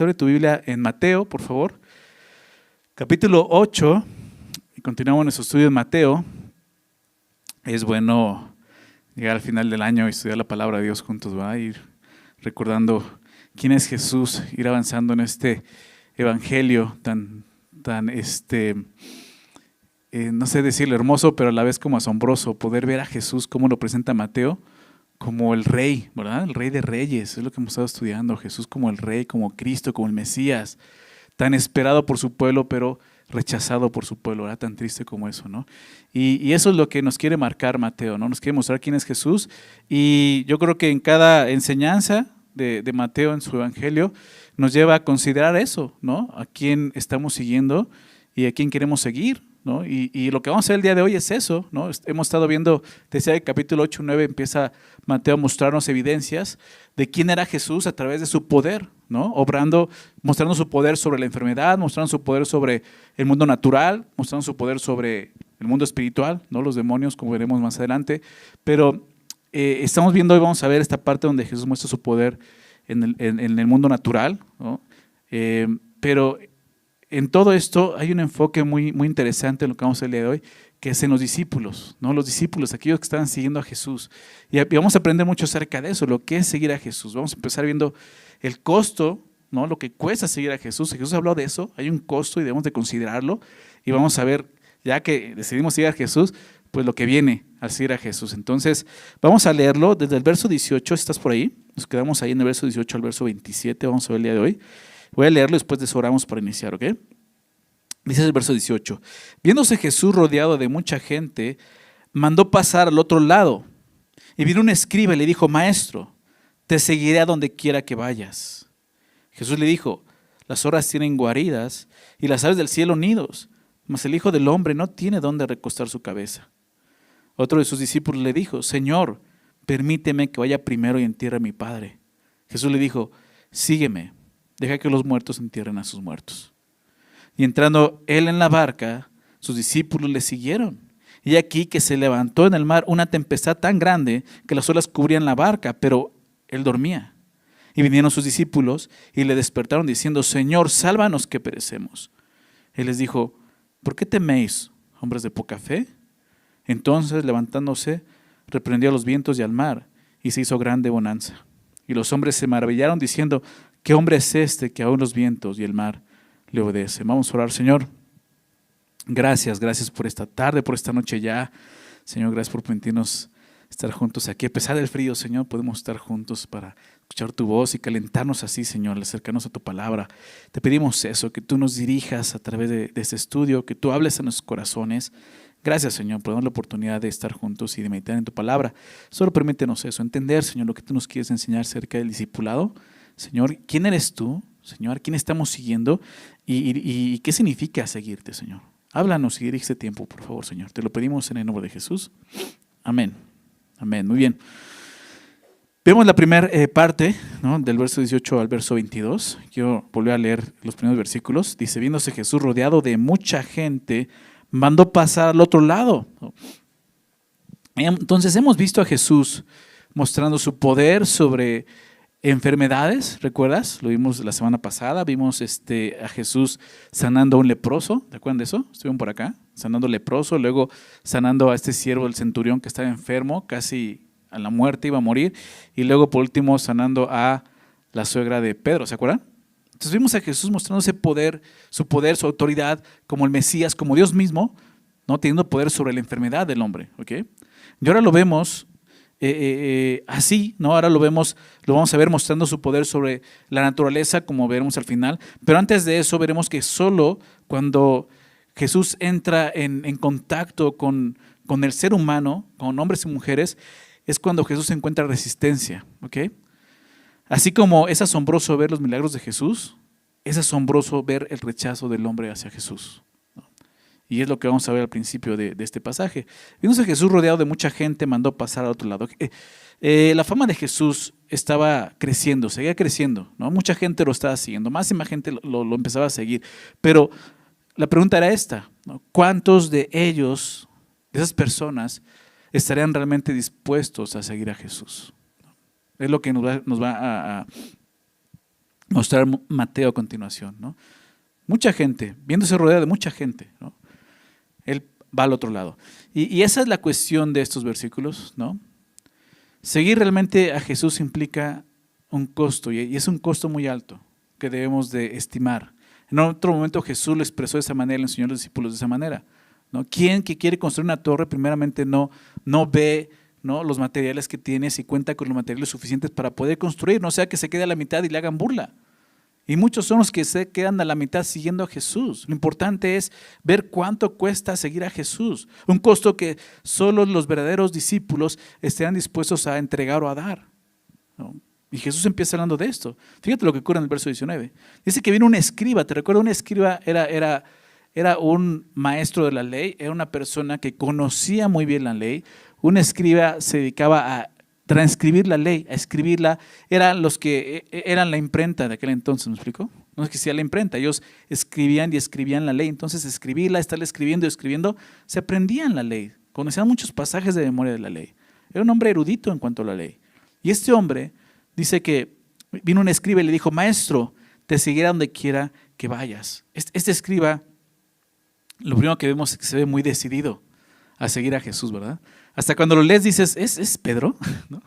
Abre tu Biblia en Mateo, por favor. Capítulo 8, y continuamos nuestro estudio en Mateo. Es bueno llegar al final del año y estudiar la palabra de Dios juntos, ¿va? Ir recordando quién es Jesús, ir avanzando en este evangelio tan no sé decirlo, hermoso, pero a la vez como asombroso, poder ver a Jesús como lo presenta Mateo, como el rey, ¿verdad? El rey de reyes, es lo que hemos estado estudiando, Jesús como el rey, como Cristo, como el Mesías, tan esperado por su pueblo, pero rechazado por su pueblo, ¿verdad? Tan triste como eso, ¿no? Y eso es lo que nos quiere marcar Mateo, ¿no? Nos quiere mostrar quién es Jesús, y yo creo que en cada enseñanza de Mateo en su evangelio nos lleva a considerar eso, ¿no? A quién estamos siguiendo y a quién queremos seguir, ¿no? Y lo que vamos a hacer el día de hoy es eso, ¿no? Hemos estado viendo, desde el capítulo 8 y 9 empieza Mateo a mostrarnos evidencias de quién era Jesús a través de su poder, ¿no? Obrando, mostrando su poder sobre la enfermedad, mostrando su poder sobre el mundo natural, mostrando su poder sobre el mundo espiritual, ¿no? Los demonios, como veremos más adelante. Pero estamos viendo hoy, vamos a ver esta parte donde Jesús muestra su poder en el mundo natural, ¿no? Pero en todo esto hay un enfoque muy interesante en lo que vamos a ver el día de hoy, que es en los discípulos, ¿no? Los discípulos, aquellos que estaban siguiendo a Jesús. Y vamos a aprender mucho acerca de eso, lo que es seguir a Jesús. Vamos a empezar viendo el costo, ¿no? Lo que cuesta seguir a Jesús. Jesús habló de eso, hay un costo y debemos de considerarlo. Y vamos a ver, ya que decidimos seguir a Jesús, pues lo que viene al seguir a Jesús. Entonces, vamos a leerlo desde el verso 18, ¿estás por ahí? Nos quedamos ahí en el verso 18 al verso 27, vamos a ver el día de hoy. Voy a leerlo y después de eso oramos para iniciar, ¿ok? Dice el verso 18. Viéndose Jesús rodeado de mucha gente, mandó pasar al otro lado. Y vino un escriba y le dijo: Maestro, te seguiré a donde quiera que vayas. Jesús le dijo: Las zorras tienen guaridas y las aves del cielo nidos, mas el Hijo del Hombre no tiene dónde recostar su cabeza. Otro de sus discípulos le dijo: Señor, permíteme que vaya primero y entierre a mi padre. Jesús le dijo: Sígueme. Deja que los muertos entierren a sus muertos. Y entrando él en la barca, sus discípulos le siguieron. Y aquí que se levantó en el mar una tempestad tan grande que las olas cubrían la barca, pero él dormía. Y vinieron sus discípulos y le despertaron diciendo: Señor, sálvanos que perecemos. Él les dijo: ¿Por qué teméis, hombres de poca fe? Entonces, levantándose, reprendió a los vientos y al mar, y se hizo grande bonanza. Y los hombres se maravillaron diciendo: ¿Qué hombre es este que aún los vientos y el mar le obedecen? Vamos a orar. Señor, gracias por esta tarde, por esta noche ya. Señor, gracias por permitirnos estar juntos aquí. A pesar del frío, Señor, podemos estar juntos para escuchar tu voz y calentarnos así, Señor, acercarnos a tu palabra. Te pedimos eso, que tú nos dirijas a través de este estudio, que tú hables a nuestros corazones. Gracias, Señor, por darnos la oportunidad de estar juntos y de meditar en tu palabra. Solo permítenos eso, entender, Señor, lo que tú nos quieres enseñar acerca del discipulado. Señor, ¿quién eres tú? Señor, ¿a quién estamos siguiendo? ¿Y qué significa seguirte, Señor? Háblanos y dirige este tiempo, por favor, Señor. Te lo pedimos en el nombre de Jesús. Amén. Amén. Muy bien. Vemos la primera parte, ¿no? Del verso 18 al verso 22. Quiero volver a leer los primeros versículos. Dice: viéndose Jesús rodeado de mucha gente, mandó pasar al otro lado. Entonces hemos visto a Jesús mostrando su poder sobre enfermedades, ¿recuerdas? Lo vimos la semana pasada, vimos a Jesús sanando a un leproso, ¿te acuerdan de eso? Estuvieron por acá, sanando leproso, luego sanando a este siervo del centurión que estaba enfermo, casi a la muerte, iba a morir, y luego por último sanando a la suegra de Pedro, ¿se acuerdan? Entonces vimos a Jesús mostrando ese poder, su autoridad como el Mesías, como Dios mismo, ¿no? Teniendo poder sobre la enfermedad del hombre, ¿ok? Y ahora lo vemos así, ¿no? Ahora lo vamos a ver mostrando su poder sobre la naturaleza, como veremos al final. Pero antes de eso veremos que solo cuando Jesús entra en contacto con el ser humano, con hombres y mujeres, es cuando Jesús encuentra resistencia, ¿ok? Así como es asombroso ver los milagros de Jesús, es asombroso ver el rechazo del hombre hacia Jesús. Y es lo que vamos a ver al principio de este pasaje. Viéndose Jesús rodeado de mucha gente, mandó pasar al otro lado. La fama de Jesús estaba creciendo, seguía creciendo, ¿no? Mucha gente lo estaba siguiendo, más y más gente lo empezaba a seguir. Pero la pregunta era esta, ¿no? ¿Cuántos de ellos, de esas personas, estarían realmente dispuestos a seguir a Jesús? Es lo que nos va mostrar Mateo a continuación, ¿no? Mucha gente, viéndose rodeado de mucha gente, ¿no? Él va al otro lado. Y esa es la cuestión de estos versículos, ¿no? Seguir realmente a Jesús implica un costo, y es un costo muy alto que debemos de estimar. En otro momento Jesús lo expresó de esa manera, le enseñó a los discípulos de esa manera, ¿no? Quien que quiere construir una torre primeramente no ve, ¿no?, los materiales que tiene, si cuenta con los materiales suficientes para poder construir, no sea que se quede a la mitad y le hagan burla. Y muchos son los que se quedan a la mitad siguiendo a Jesús. Lo importante es ver cuánto cuesta seguir a Jesús. Un costo que solo los verdaderos discípulos estarán dispuestos a entregar o a dar, ¿no? Y Jesús empieza hablando de esto. Fíjate lo que ocurre en el verso 19. Dice que viene un escriba. ¿Te recuerdas? Un escriba era un maestro de la ley, era una persona que conocía muy bien la ley. Un escriba se dedicaba a transcribir la ley, a escribirla. Eran los que eran la imprenta de aquel entonces, ¿me explico? No es que sea la imprenta, ellos escribían y escribían la ley. Entonces escribirla, estarla escribiendo y escribiendo, se aprendían la ley, conocían muchos pasajes de memoria de la ley. Era un hombre erudito en cuanto a la ley. Y este hombre dice que vino un escriba y le dijo: maestro, te seguiré a donde quiera que vayas. Este escriba, lo primero que vemos es que se ve muy decidido a seguir a Jesús, ¿verdad? Hasta cuando lo lees dices, ¿es Pedro? ¿No?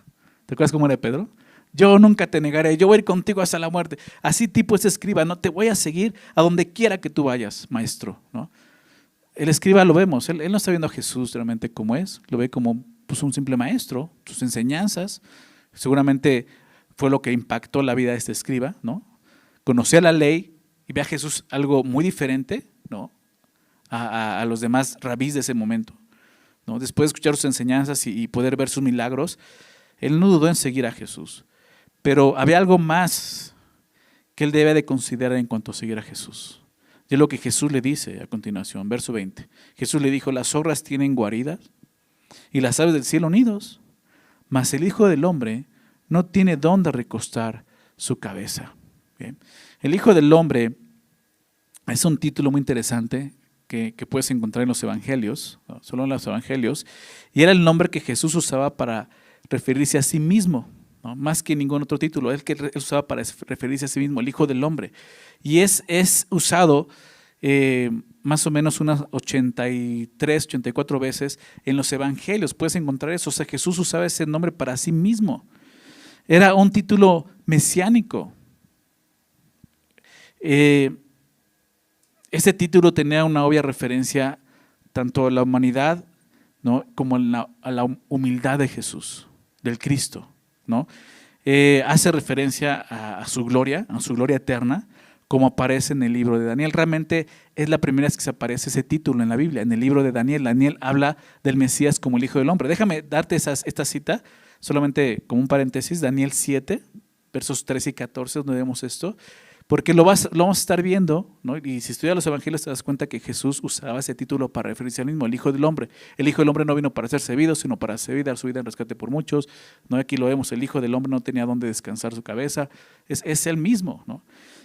¿Te acuerdas cómo era Pedro? Yo nunca te negaré, yo voy a ir contigo hasta la muerte. Así tipo este escriba, no te voy a seguir a donde quiera que tú vayas, maestro, ¿no? El escriba lo vemos, él no está viendo a Jesús realmente como es, lo ve como pues, un simple maestro, sus enseñanzas, seguramente fue lo que impactó la vida de este escriba, ¿no? Conocía la ley y ve a Jesús algo muy diferente, ¿no?, a los demás rabís de ese momento, ¿no? Después de escuchar sus enseñanzas y poder ver sus milagros, él no dudó en seguir a Jesús. Pero había algo más que él debe de considerar en cuanto a seguir a Jesús. Y es lo que Jesús le dice a continuación, verso 20. Jesús le dijo: las zorras tienen guaridas y las aves del cielo nidos, mas el Hijo del Hombre no tiene dónde recostar su cabeza. ¿Bien? El Hijo del Hombre es un título muy interesante que puedes encontrar en los evangelios, ¿no?, solo en los evangelios, y era el nombre que Jesús usaba para referirse a sí mismo, ¿no?, más que ningún otro título, es el que él usaba para referirse a sí mismo, el Hijo del Hombre. Y es usado más o menos unas 83, 84 veces en los evangelios, puedes encontrar eso. O sea, Jesús usaba ese nombre para sí mismo. Era un título mesiánico. Este título tenía una obvia referencia tanto a la humanidad, ¿no?, como a la humildad de Jesús, del Cristo, ¿no? Hace referencia a su gloria eterna, como aparece en el libro de Daniel. Realmente es la primera vez que se aparece ese título en la Biblia, en el libro de Daniel. Daniel habla del Mesías como el Hijo del Hombre. Déjame darte esta cita, solamente como un paréntesis, Daniel 7, versos 13 y 14, donde vemos esto. Porque lo vamos a estar viendo, ¿no? Y si estudias los evangelios te das cuenta que Jesús usaba ese título para referirse al mismo, el Hijo del Hombre. El Hijo del Hombre no vino para ser servido, sino para servir, dar su vida en rescate por muchos, ¿no? Aquí lo vemos, el Hijo del Hombre no tenía dónde descansar su cabeza, es él mismo, ¿no?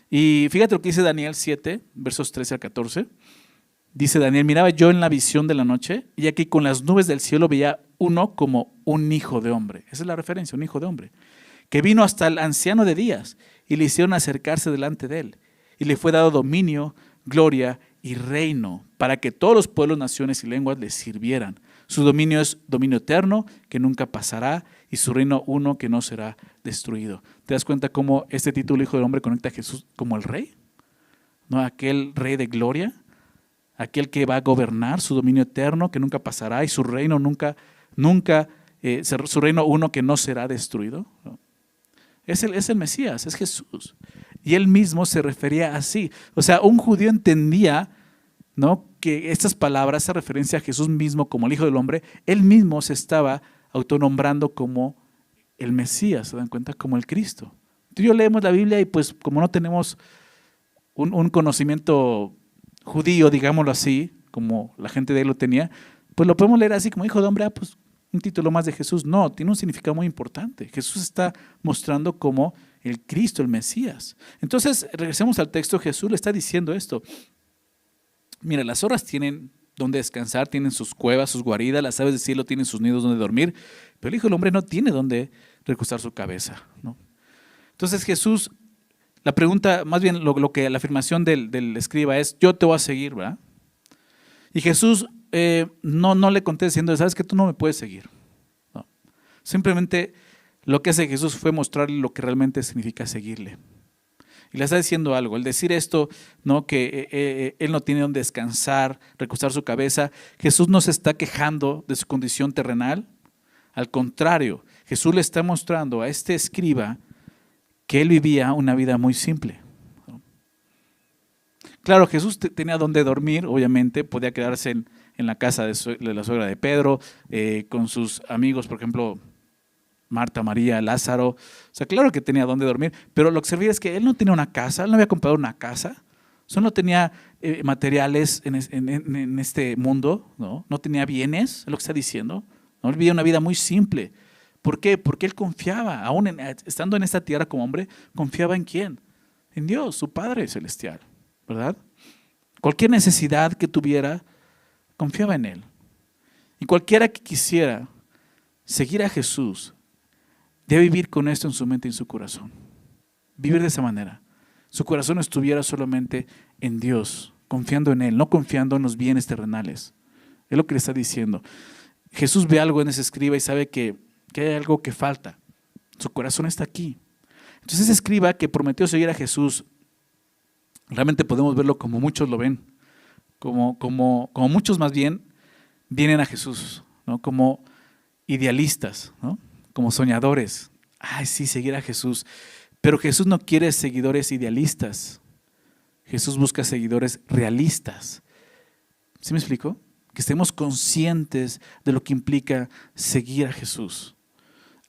Y fíjate lo que dice Daniel 7, versos 13 al 14. Dice Daniel: miraba yo en la visión de la noche, y aquí con las nubes del cielo veía uno como un hijo de hombre. Esa es la referencia, un hijo de hombre, que vino hasta el anciano de días, y le hicieron acercarse delante de él. Y le fue dado dominio, gloria y reino, para que todos los pueblos, naciones y lenguas le sirvieran. Su dominio es dominio eterno, que nunca pasará, y su reino uno que no será destruido. ¿Te das cuenta cómo este título Hijo del Hombre conecta a Jesús como el Rey? ¿No? Aquel Rey de gloria, aquel que va a gobernar, su dominio eterno que nunca pasará, y su reino su reino uno que no será destruido, ¿no? Es el Mesías, es Jesús. Y él mismo se refería así. O sea, un judío entendía, ¿no?, que estas palabras, esa referencia a Jesús mismo como el Hijo del Hombre, él mismo se estaba autonombrando como el Mesías, ¿se dan cuenta? Como el Cristo. Tú y yo leemos la Biblia y pues como no tenemos un conocimiento judío, digámoslo así, como la gente de él lo tenía, pues lo podemos leer así como Hijo de Hombre, pues un título más de Jesús. No, tiene un significado muy importante. Jesús está mostrando como el Cristo, el Mesías. Entonces, regresemos al texto. Jesús le está diciendo esto. Mira, las zorras tienen donde descansar, tienen sus cuevas, sus guaridas, las aves del cielo tienen sus nidos donde dormir, pero el Hijo del Hombre no tiene donde recostar su cabeza, ¿no? Entonces Jesús la pregunta, más bien lo que la afirmación del escriba es, yo te voy a seguir, ¿verdad? Y Jesús no le contesta diciendo, sabes que tú no me puedes seguir. No. Simplemente lo que hace Jesús fue mostrarle lo que realmente significa seguirle. Y le está diciendo algo. El decir esto, ¿no? Que él no tiene donde descansar, recostar su cabeza. Jesús no se está quejando de su condición terrenal. Al contrario, Jesús le está mostrando a este escriba que él vivía una vida muy simple. Claro, Jesús tenía donde dormir, obviamente, podía quedarse en la casa de la suegra de Pedro, con sus amigos, por ejemplo, Marta, María, Lázaro. O sea, claro que tenía donde dormir, pero lo que se refiere es que él no tenía una casa, él no había comprado una casa, solo tenía materiales en este mundo, no tenía bienes, es lo que está diciendo. ¿No? Él vivía una vida muy simple. ¿Por qué? Porque él confiaba, aún estando en esta tierra como hombre, confiaba en ¿quién? En Dios, su Padre celestial, ¿verdad? Cualquier necesidad que tuviera, confiaba en Él. Y cualquiera que quisiera seguir a Jesús, debe vivir con esto en su mente y en su corazón. Vivir de esa manera. Su corazón estuviera solamente en Dios, confiando en Él, no confiando en los bienes terrenales. Es lo que le está diciendo. Jesús ve algo en ese escriba y sabe que hay algo que falta. Su corazón está aquí. Entonces ese escriba que prometió seguir a Jesús, realmente podemos verlo como muchos lo ven. Como muchos más bien vienen a Jesús, ¿no? Como idealistas, ¿no? Como soñadores. Ay, sí, seguir a Jesús. Pero Jesús no quiere seguidores idealistas. Jesús busca seguidores realistas. ¿Sí me explico? Que estemos conscientes de lo que implica seguir a Jesús.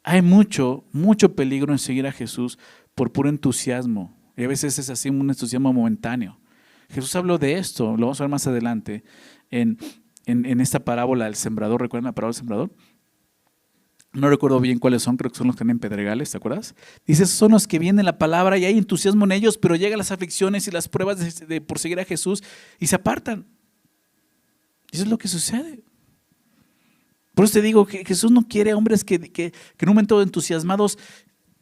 Hay mucho peligro en seguir a Jesús por puro entusiasmo. Y a veces es así un entusiasmo momentáneo. Jesús habló de esto, lo vamos a ver más adelante, en esta parábola del sembrador. ¿Recuerdan la parábola del sembrador? No recuerdo bien cuáles son, creo que son los que están en Pedregales, ¿te acuerdas? Dice, son los que vienen la palabra y hay entusiasmo en ellos, pero llegan las aflicciones y las pruebas por seguir a Jesús y se apartan. Eso es lo que sucede. Por eso te digo que Jesús no quiere hombres que en un momento entusiasmados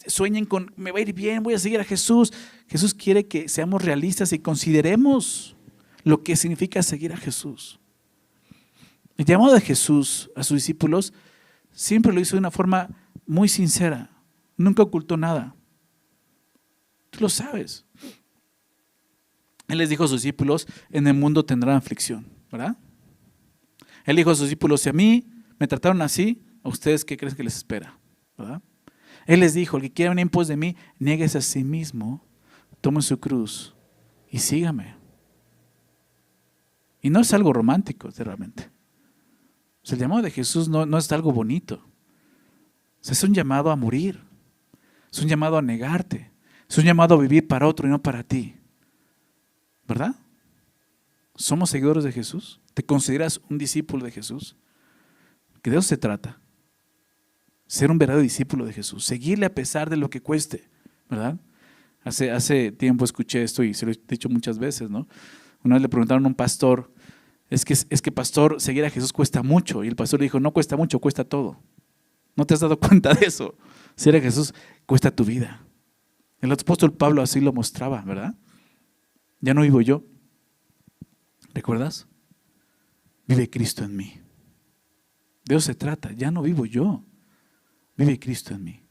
sueñen con, me va a ir bien, voy a seguir a Jesús. Jesús quiere que seamos realistas y consideremos lo que significa seguir a Jesús. El llamado de Jesús a sus discípulos siempre lo hizo de una forma muy sincera. Nunca ocultó nada. Tú lo sabes. Él les dijo a sus discípulos, en el mundo tendrán aflicción, ¿verdad? Él dijo a sus discípulos, si a mí me trataron así, ¿a ustedes qué creen que les espera? ¿Verdad? Él les dijo, el que quiera venir en pos de mí, niéguese a sí mismo, tome su cruz y sígame. Y no es algo romántico, realmente. O sea, el llamado de Jesús no es algo bonito. O sea, es un llamado a morir. Es un llamado a negarte. Es un llamado a vivir para otro y no para ti. ¿Verdad? ¿Somos seguidores de Jesús? ¿Te consideras un discípulo de Jesús? Que de eso se trata. Ser un verdadero discípulo de Jesús. Seguirle a pesar de lo que cueste. ¿Verdad? Hace tiempo escuché esto y se lo he dicho muchas veces, ¿no? Una vez le preguntaron a un pastor, es que pastor, seguir a Jesús cuesta mucho. Y el pastor le dijo, no cuesta mucho, cuesta todo. ¿No te has dado cuenta de eso? Seguir a Jesús cuesta tu vida. El apóstol Pablo así lo mostraba, ¿verdad? Ya no vivo yo. ¿Recuerdas? Vive Cristo en mí. De eso se trata. Ya no vivo yo. Vive Cristo en mí.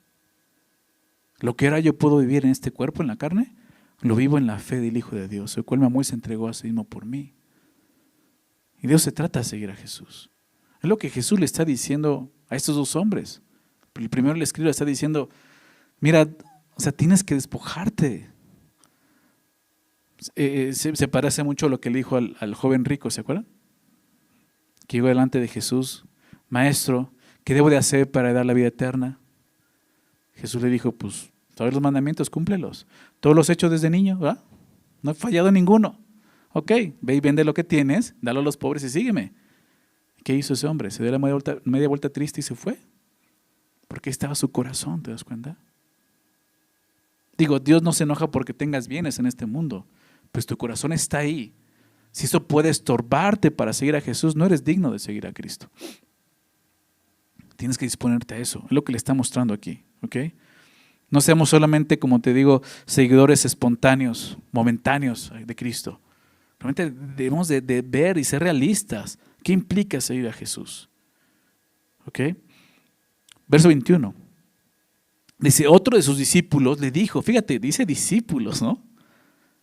Lo que ahora yo puedo vivir en este cuerpo, en la carne, lo vivo en la fe del Hijo de Dios, el cual me amó y se entregó a sí mismo por mí. Y de eso se trata de seguir a Jesús. Es lo que Jesús le está diciendo a estos dos hombres. El primero le escribe, le está diciendo, mira, o sea, tienes que despojarte. Se parece mucho a lo que le dijo al joven rico, ¿se acuerdan? Que llegó delante de Jesús, maestro, ¿qué debo de hacer para dar la vida eterna? Jesús le dijo, pues, todos los mandamientos, cúmplelos. Todos los hechos desde niño, ¿verdad? No he fallado ninguno. Ok, ve y vende lo que tienes, dalo a los pobres y sígueme. ¿Qué hizo ese hombre? Se dio la media vuelta triste y se fue. Porque ahí estaba su corazón, ¿te das cuenta? Digo, Dios no se enoja porque tengas bienes en este mundo, pues tu corazón está ahí. Si eso puede estorbarte para seguir a Jesús, no eres digno de seguir a Cristo. Tienes que disponerte a eso, es lo que le está mostrando aquí, ¿ok? No seamos solamente, como te digo, seguidores espontáneos, momentáneos de Cristo. Realmente debemos de ver y ser realistas. ¿Qué implica seguir a Jesús? ¿Ok? Verso 21. Dice, otro de sus discípulos le dijo, fíjate, dice discípulos, ¿no?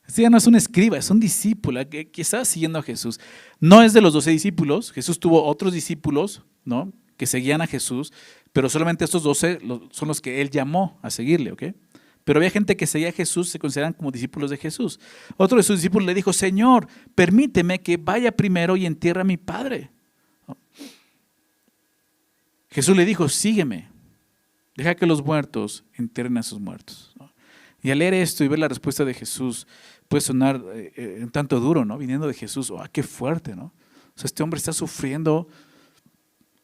Este ya no es un escriba, es un discípulo que estaba siguiendo a Jesús. No es de los 12 discípulos, Jesús tuvo otros discípulos, ¿no?, que seguían a Jesús, pero solamente estos 12 son los que él llamó a seguirle, ¿ok? Pero había gente que seguía a Jesús, se consideran como discípulos de Jesús. Otro de sus discípulos le dijo, Señor, permíteme que vaya primero y entierre a mi padre. Jesús le dijo, sígueme, deja que los muertos entierren a sus muertos. Y al leer esto y ver la respuesta de Jesús, puede sonar un tanto duro, ¿no? Viniendo de Jesús, ¡oh, qué fuerte!, ¿no? O sea, este hombre está sufriendo,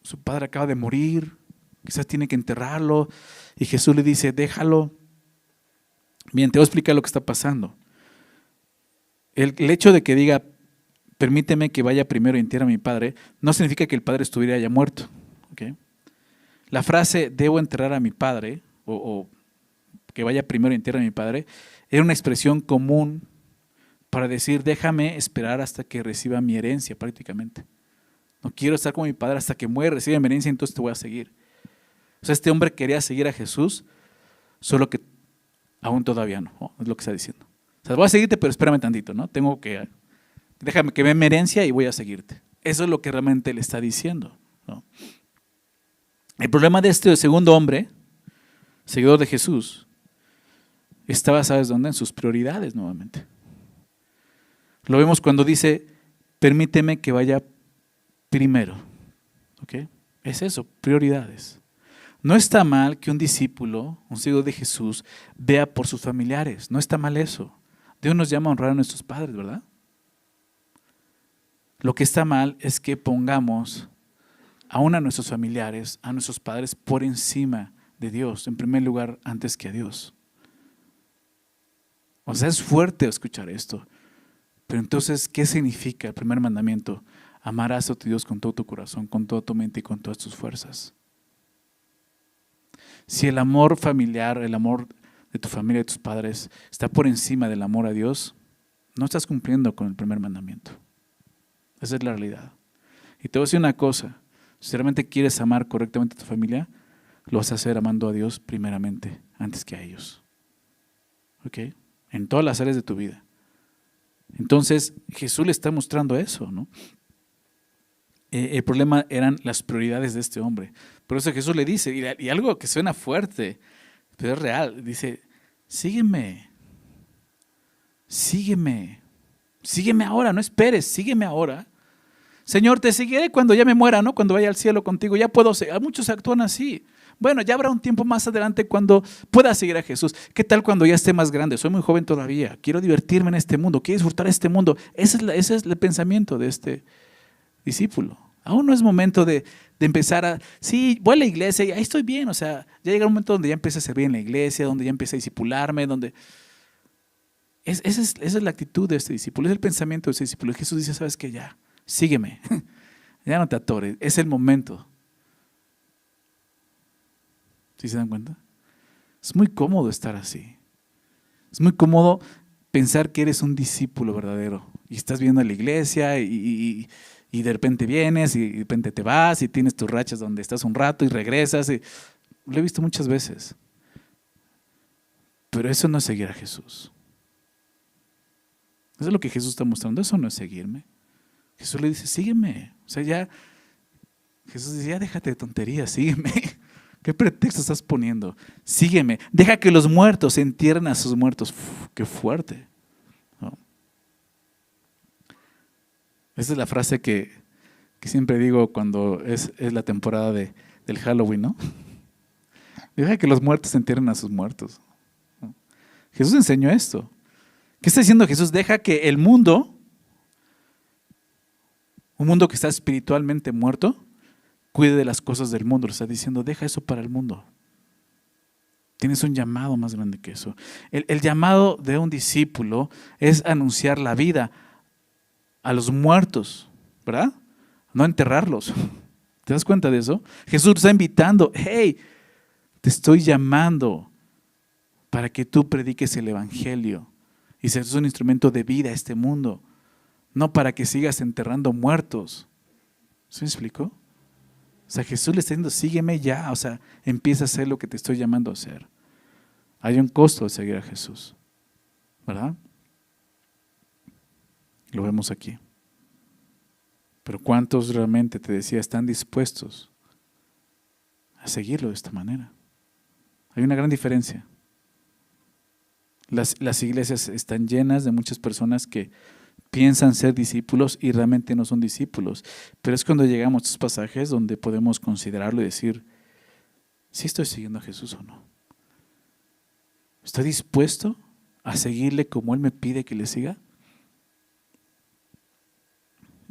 su padre acaba de morir, quizás tiene que enterrarlo, y Jesús le dice, déjalo. Bien, te voy a explicar lo que está pasando. El hecho de que diga, permíteme que vaya primero y entierre a mi padre, no significa que el padre estuviera ya muerto, ¿ok? La frase, debo enterrar a mi padre, o que vaya primero y entierre a mi padre, era una expresión común para decir, déjame esperar hasta que reciba mi herencia prácticamente. No quiero estar con mi padre hasta que muera, reciba mi herencia, entonces te voy a seguir. O sea, este hombre quería seguir a Jesús, solo que aún todavía no, ¿no? Es lo que está diciendo. O sea, voy a seguirte, pero espérame tantito, ¿no? Déjame que me mi herencia y voy a seguirte. Eso es lo que realmente le está diciendo, ¿no? El problema de este segundo hombre, seguidor de Jesús, estaba, ¿sabes dónde? En sus prioridades nuevamente. Lo vemos cuando dice, permíteme que vaya primero. ¿Ok? Es eso, prioridades. No está mal que un discípulo, un seguidor de Jesús, vea por sus familiares. No está mal eso. Dios nos llama a honrar a nuestros padres, ¿verdad? Lo que está mal es que pongamos aún a nuestros familiares, a nuestros padres, por encima de Dios, en primer lugar, antes que a Dios. O sea, es fuerte escuchar esto. Pero entonces, ¿qué significa el primer mandamiento? Amarás a tu Dios con todo tu corazón, con toda tu mente y con todas tus fuerzas. Si el amor familiar, el amor de tu familia, de tus padres, está por encima del amor a Dios, no estás cumpliendo con el primer mandamiento. Esa es la realidad. Y te voy a decir una cosa, si realmente quieres amar correctamente a tu familia, lo vas a hacer amando a Dios primeramente, antes que a ellos. ¿Ok? En todas las áreas de tu vida. Entonces, Jesús le está mostrando eso, ¿no? El problema eran las prioridades de este hombre. Por eso Jesús le dice, y algo que suena fuerte, pero es real, dice, sígueme, sígueme, sígueme ahora, no esperes, sígueme ahora. Señor, te seguiré cuando ya me muera, ¿no? Cuando vaya al cielo contigo, ya puedo seguir. Muchos actúan así. Bueno, ya habrá un tiempo más adelante cuando pueda seguir a Jesús. ¿Qué tal cuando ya esté más grande? Soy muy joven todavía, quiero divertirme en este mundo, quiero disfrutar este mundo. Ese es el pensamiento de este discípulo. Aún no es momento de empezar a, sí, voy a la iglesia y ahí estoy bien. O sea, ya llega un momento donde ya empieza a servir en la iglesia, donde ya empieza a discipularme, donde... Esa es la actitud de este discípulo, es el pensamiento de este discípulo. Jesús dice, ¿sabes qué? Ya, sígueme, ya no te atores, es el momento. ¿Sí se dan cuenta? Es muy cómodo estar así. Es muy cómodo pensar que eres un discípulo verdadero y estás viendo a la iglesia y de repente vienes y de repente te vas y tienes tus rachas donde estás un rato y regresas. Lo he visto muchas veces. Pero eso no es seguir a Jesús. Eso es lo que Jesús está mostrando. Eso no es seguirme. Jesús le dice, sígueme. O sea, ya, Jesús dice, ya déjate de tonterías, sígueme. ¿Qué pretexto estás poniendo? Sígueme. Deja que los muertos entierren a sus muertos. Uf, qué fuerte, ¿no? Esa es la frase que siempre digo cuando es la temporada del Halloween, ¿no? Deja que los muertos entierren a sus muertos, ¿no? Jesús enseñó esto. ¿Qué está diciendo Jesús? Deja que el mundo, un mundo que está espiritualmente muerto, cuide de las cosas del mundo. Le está diciendo, deja eso para el mundo. Tienes un llamado más grande que eso. El llamado de un discípulo es anunciar la vida a los muertos, ¿verdad? No enterrarlos. ¿Te das cuenta de eso? Jesús está invitando, hey, te estoy llamando para que tú prediques el evangelio y seas un instrumento de vida a este mundo, no para que sigas enterrando muertos. ¿Se me explicó? O sea, Jesús le está diciendo, sígueme ya, o sea, empieza a hacer lo que te estoy llamando a hacer. Hay un costo de seguir a Jesús, ¿verdad? Lo vemos aquí. Pero ¿cuántos realmente, te decía, están dispuestos a seguirlo de esta manera? Hay una gran diferencia. Las iglesias están llenas de muchas personas que piensan ser discípulos y realmente no son discípulos. Pero es cuando llegamos a estos pasajes donde podemos considerarlo y decir, ¿sí estoy siguiendo a Jesús o no? ¿Estoy dispuesto a seguirle como Él me pide que le siga?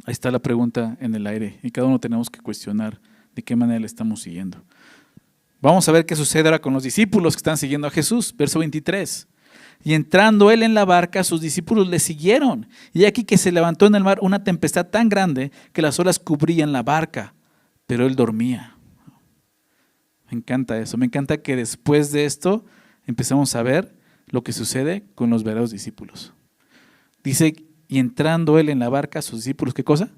Ahí está la pregunta en el aire y cada uno tenemos que cuestionar de qué manera le estamos siguiendo. Vamos a ver qué sucede ahora con los discípulos que están siguiendo a Jesús. Verso 23. Y entrando él en la barca, sus discípulos le siguieron. Y aquí que se levantó en el mar una tempestad tan grande que las olas cubrían la barca, pero él dormía. Me encanta eso. Me encanta que después de esto empezamos a ver lo que sucede con los verdaderos discípulos. Dice, y entrando él en la barca, sus discípulos, ¿qué cosa?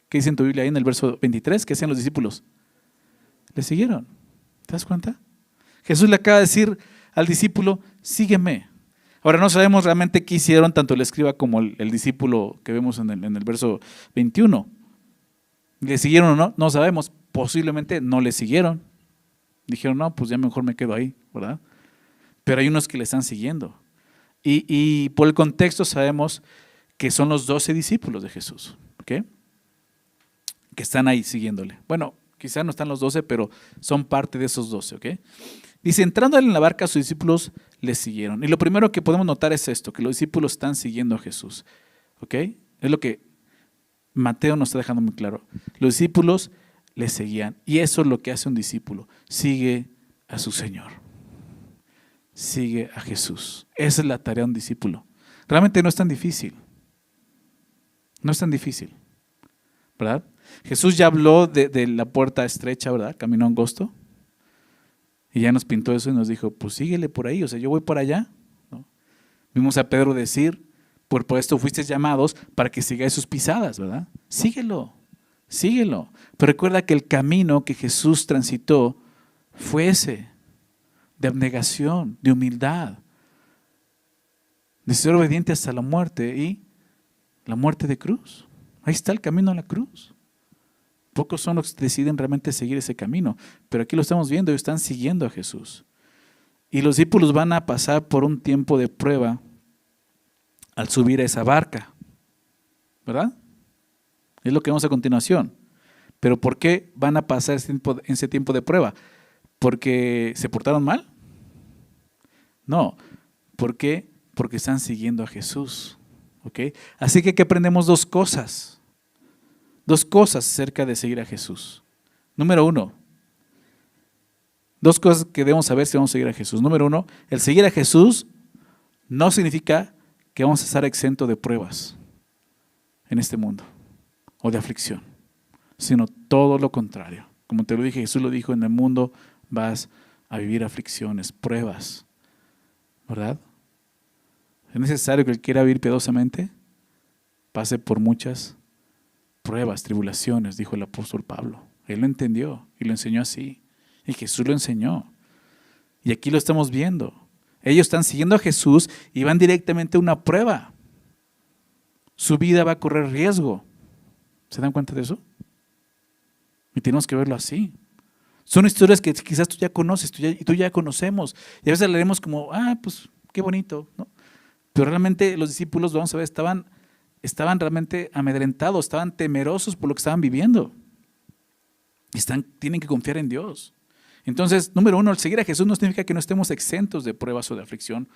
¿Qué dice en tu Biblia ahí en el verso 23? ¿Qué hacían los discípulos? Le siguieron. ¿Te das cuenta? Jesús le acaba de decir al discípulo, sígueme. Ahora no sabemos realmente qué hicieron tanto el escriba como el discípulo que vemos en el verso 21. ¿Le siguieron o no? No sabemos. Posiblemente no le siguieron. Dijeron, no, pues ya mejor me quedo ahí, ¿verdad? Pero hay unos que le están siguiendo. Y por el contexto sabemos que son los 12 discípulos de Jesús, ¿ok? Que están ahí siguiéndole. Bueno, quizás no están los 12, pero son parte de esos 12, ¿ok? Dice, entrando él en la barca, sus discípulos le siguieron. Y lo primero que podemos notar es esto, que los discípulos están siguiendo a Jesús, ¿ok? Es lo que Mateo nos está dejando muy claro. Los discípulos le seguían. Y eso es lo que hace un discípulo. Sigue a su Señor. Sigue a Jesús. Esa es la tarea de un discípulo. Realmente no es tan difícil. No es tan difícil, ¿verdad? Jesús ya habló de la puerta estrecha, ¿verdad? Camino angosto. Y ya nos pintó eso y nos dijo, pues síguele por ahí, o sea, yo voy por allá, ¿no? Vimos a Pedro decir, por esto fuisteis llamados para que sigáis sus pisadas, ¿verdad? Síguelo, síguelo. Pero recuerda que el camino que Jesús transitó fue ese, de abnegación, de humildad, de ser obediente hasta la muerte y la muerte de cruz. Ahí está el camino a la cruz. Pocos son los que deciden realmente seguir ese camino, pero aquí lo estamos viendo, ellos están siguiendo a Jesús. Y los discípulos van a pasar por un tiempo de prueba al subir a esa barca, ¿verdad? Es lo que vemos a continuación. Pero ¿por qué van a pasar ese tiempo de prueba? ¿Porque se portaron mal? No. ¿Por qué? Porque están siguiendo a Jesús, ¿ok? Así que aquí aprendemos dos cosas. Dos cosas acerca de seguir a Jesús. Número 1, dos cosas que debemos saber si vamos a seguir a Jesús. Número 1, el seguir a Jesús no significa que vamos a estar exentos de pruebas en este mundo o de aflicción, sino todo lo contrario. Como te lo dije, Jesús lo dijo, en el mundo vas a vivir aflicciones, pruebas, ¿verdad? Es necesario que el que quiera vivir piadosamente pase por muchas pruebas, tribulaciones, dijo el apóstol Pablo. Él lo entendió y lo enseñó así. Y Jesús lo enseñó. Y aquí lo estamos viendo. Ellos están siguiendo a Jesús y van directamente a una prueba. Su vida va a correr riesgo. ¿Se dan cuenta de eso? Y tenemos que verlo así. Son historias que quizás tú ya conoces y tú ya conocemos. Y a veces leemos como, pues qué bonito, ¿no? Pero realmente los discípulos, vamos a ver, estaban realmente amedrentados, estaban temerosos por lo que estaban viviendo. Tienen que confiar en Dios. Entonces, número 1, el seguir a Jesús no significa que no estemos exentos de pruebas o de aflicción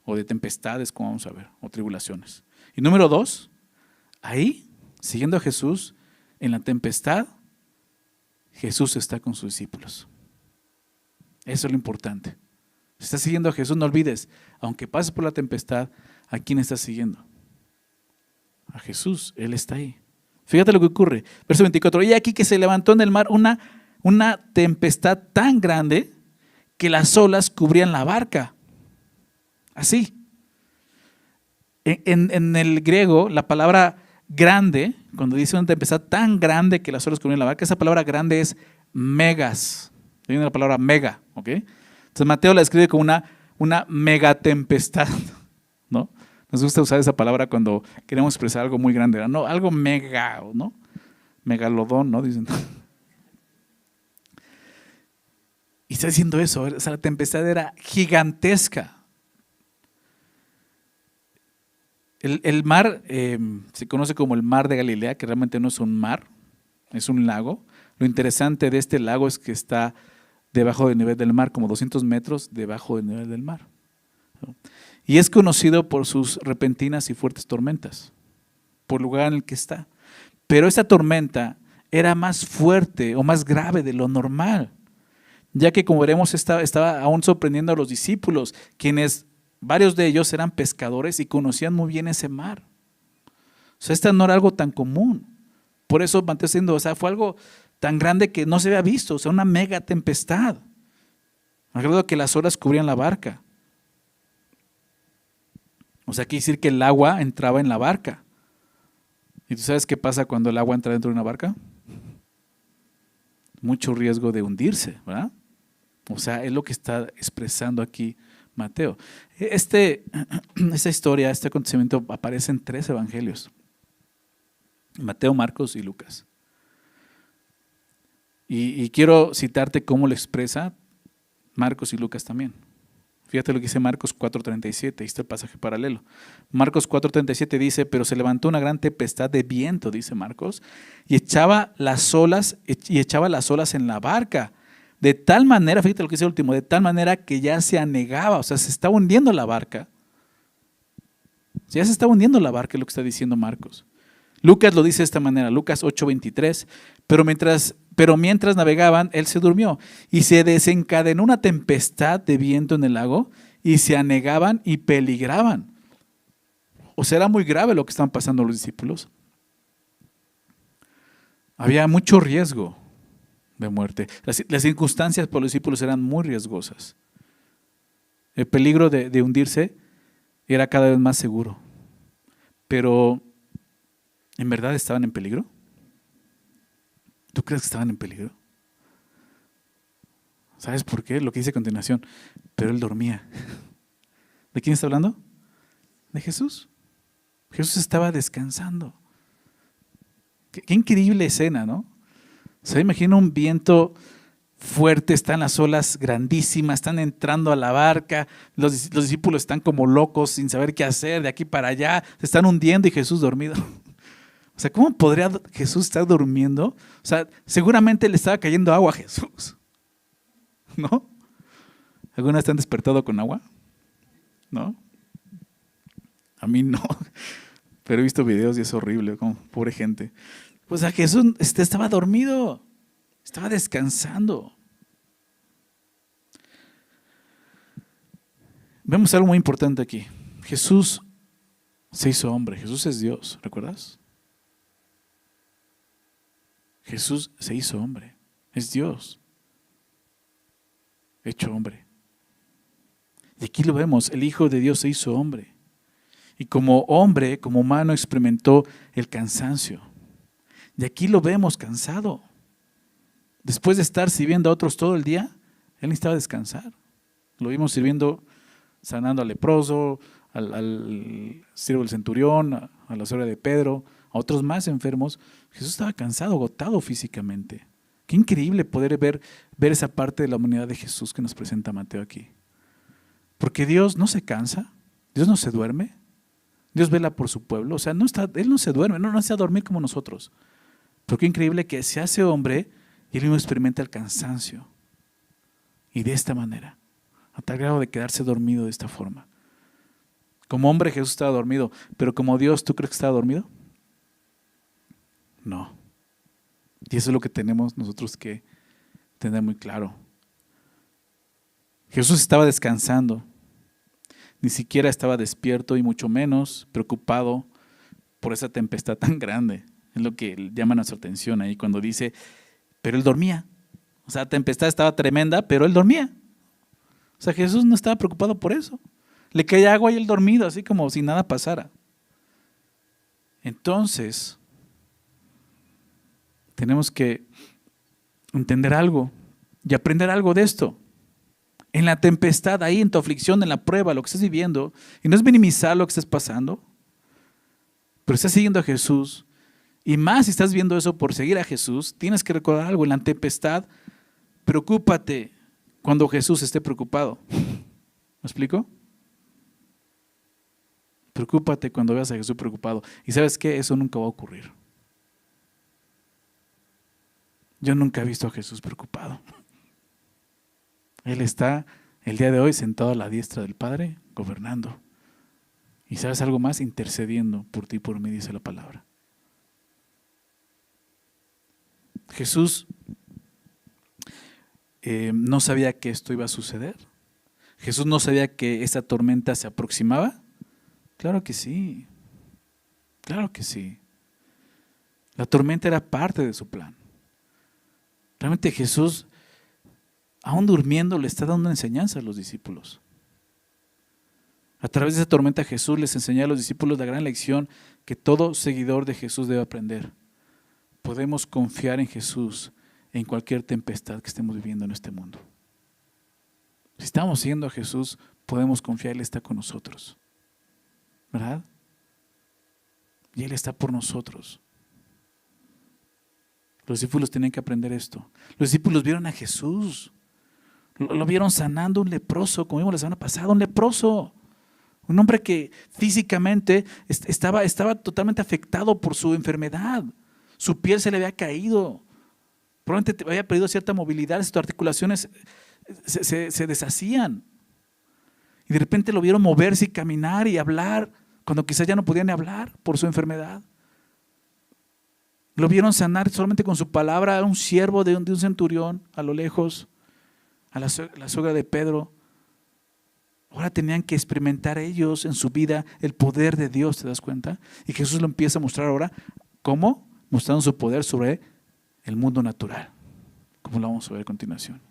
o de tempestades, como vamos a ver, o tribulaciones. Y número 2, ahí, siguiendo a Jesús, en la tempestad, Jesús está con sus discípulos. Eso es lo importante. Si estás siguiendo a Jesús, no olvides, aunque pases por la tempestad, ¿a quién estás siguiendo? A Jesús, Él está ahí. Fíjate lo que ocurre. Verso 24. Y aquí que se levantó en el mar una tempestad tan grande que las olas cubrían la barca. Así. En el griego, la palabra grande, cuando dice una tempestad tan grande que las olas cubrían la barca, esa palabra grande es megas. Viene la palabra mega, ¿ok? Entonces Mateo la escribe como una megatempestad, ¿no? Nos gusta usar esa palabra cuando queremos expresar algo muy grande, ¿no? Algo mega, ¿no? Megalodón, ¿no? Dicen. Y está diciendo eso, o sea, la tempestad era gigantesca. El mar se conoce como el mar de Galilea, que realmente no es un mar, es un lago. Lo interesante de este lago es que está debajo del nivel del mar, como 200 metros debajo del nivel del mar, ¿no? Y es conocido por sus repentinas y fuertes tormentas, por el lugar en el que está. Pero esa tormenta era más fuerte o más grave de lo normal, ya que, como veremos, estaba aún sorprendiendo a los discípulos, quienes, varios de ellos eran pescadores y conocían muy bien ese mar. O sea, esta no era algo tan común. Por eso Mateo está diciendo, o sea, fue algo tan grande que no se había visto, o sea, una mega tempestad. Me acuerdo que las olas cubrían la barca. O sea, quiere decir que el agua entraba en la barca. ¿Y tú sabes qué pasa cuando el agua entra dentro de una barca? Mucho riesgo de hundirse, ¿verdad? O sea, es lo que está expresando aquí Mateo. Esta historia, este acontecimiento aparece en 3 evangelios: Mateo, Marcos y Lucas. Y quiero citarte cómo lo expresa Marcos y Lucas también. Fíjate lo que dice Marcos 4:37, ahí está el pasaje paralelo. Marcos 4:37 dice, pero se levantó una gran tempestad de viento, dice Marcos, y echaba las olas en la barca, de tal manera, fíjate lo que dice el último, de tal manera que ya se anegaba, o sea, se estaba hundiendo la barca. Ya se estaba hundiendo la barca, es lo que está diciendo Marcos. Lucas lo dice de esta manera, Lucas 8:23, pero mientras navegaban, él se durmió y se desencadenó una tempestad de viento en el lago y se anegaban y peligraban. O sea, era muy grave lo que estaban pasando los discípulos. Había mucho riesgo de muerte. Las circunstancias para los discípulos eran muy riesgosas. El peligro de hundirse era cada vez más seguro. Pero, ¿en verdad estaban en peligro? ¿Tú crees que estaban en peligro? ¿Sabes por qué? Lo que dice a continuación. Pero él dormía. ¿De quién está hablando? De Jesús. Jesús estaba descansando. Qué increíble escena, ¿no? O sea, imagina un viento fuerte, están las olas grandísimas, están entrando a la barca, los discípulos están como locos sin saber qué hacer, de aquí para allá, se están hundiendo y Jesús dormido. O sea, ¿cómo podría Jesús estar durmiendo? O sea, seguramente le estaba cayendo agua a Jesús, ¿no? ¿Alguna vez te han despertado con agua? ¿No? A mí no, pero he visto videos y es horrible, como pobre gente. Pues a Jesús estaba dormido, estaba descansando. Vemos algo muy importante aquí. Jesús se hizo hombre, Jesús es Dios, ¿recuerdas? Jesús se hizo hombre, es Dios, hecho hombre. Y aquí lo vemos, el Hijo de Dios se hizo hombre. Y como hombre, como humano, experimentó el cansancio. Y aquí lo vemos cansado. Después de estar sirviendo a otros todo el día, él necesitaba descansar. Lo vimos sirviendo, sanando al leproso, al siervo del centurión, a la suegra de Pedro, a otros más enfermos. Jesús estaba cansado, agotado físicamente. Qué increíble poder ver esa parte de la humanidad de Jesús que nos presenta Mateo aquí. Porque Dios no se cansa, Dios no se duerme, Dios vela por su pueblo. O sea, Él no se duerme, no se va a dormir como nosotros. Pero qué increíble que se hace hombre y Él mismo experimenta el cansancio. Y de esta manera, a tal grado de quedarse dormido de esta forma. Como hombre Jesús estaba dormido, pero como Dios, ¿tú crees que estaba dormido? No. Y eso es lo que tenemos nosotros que tener muy claro. Jesús estaba descansando. Ni siquiera estaba despierto y mucho menos preocupado por esa tempestad tan grande. Es lo que llama nuestra atención ahí cuando dice, pero él dormía. O sea, la tempestad estaba tremenda, pero él dormía. O sea, Jesús no estaba preocupado por eso. Le caía agua y él dormido, así como si nada pasara. Entonces, tenemos que entender algo y aprender algo de esto. En la tempestad, ahí en tu aflicción, en la prueba, lo que estás viviendo, y no es minimizar lo que estás pasando, pero estás siguiendo a Jesús, y más si estás viendo eso por seguir a Jesús, tienes que recordar algo. En la tempestad, preocúpate cuando Jesús esté preocupado. ¿Me explico? Preocúpate cuando veas a Jesús preocupado. ¿Y sabes qué? Eso nunca va a ocurrir. Yo nunca he visto a Jesús preocupado. Él está el día de hoy sentado a la diestra del Padre, gobernando. Y ¿sabes algo más? Intercediendo por ti y por mí, dice la palabra. Jesús no sabía que esto iba a suceder. Jesús no sabía que esta tormenta se aproximaba. Claro que sí. Claro que sí. La tormenta era parte de su plan. Realmente Jesús, aún durmiendo, le está dando enseñanza a los discípulos. A través de esa tormenta Jesús les enseñó a los discípulos la gran lección que todo seguidor de Jesús debe aprender. Podemos confiar en Jesús en cualquier tempestad que estemos viviendo en este mundo. Si estamos siguiendo a Jesús, podemos confiar, Él está con nosotros. ¿Verdad? Y Él está por nosotros. Los discípulos tenían que aprender esto. Los discípulos vieron a Jesús. Lo vieron sanando un leproso, como vimos la semana pasada, un leproso. Un hombre que físicamente estaba totalmente afectado por su enfermedad. Su piel se le había caído. Probablemente había perdido cierta movilidad, sus articulaciones se deshacían. Y de repente lo vieron moverse y caminar y hablar, cuando quizás ya no podían ni hablar por su enfermedad. Lo vieron sanar solamente con su palabra a un siervo de un centurión a lo lejos, a la suegra de Pedro. Ahora tenían que experimentar ellos en su vida el poder de Dios, ¿te das cuenta? Y Jesús lo empieza a mostrar ahora. ¿Cómo? Mostrando su poder sobre el mundo natural, como lo vamos a ver a continuación.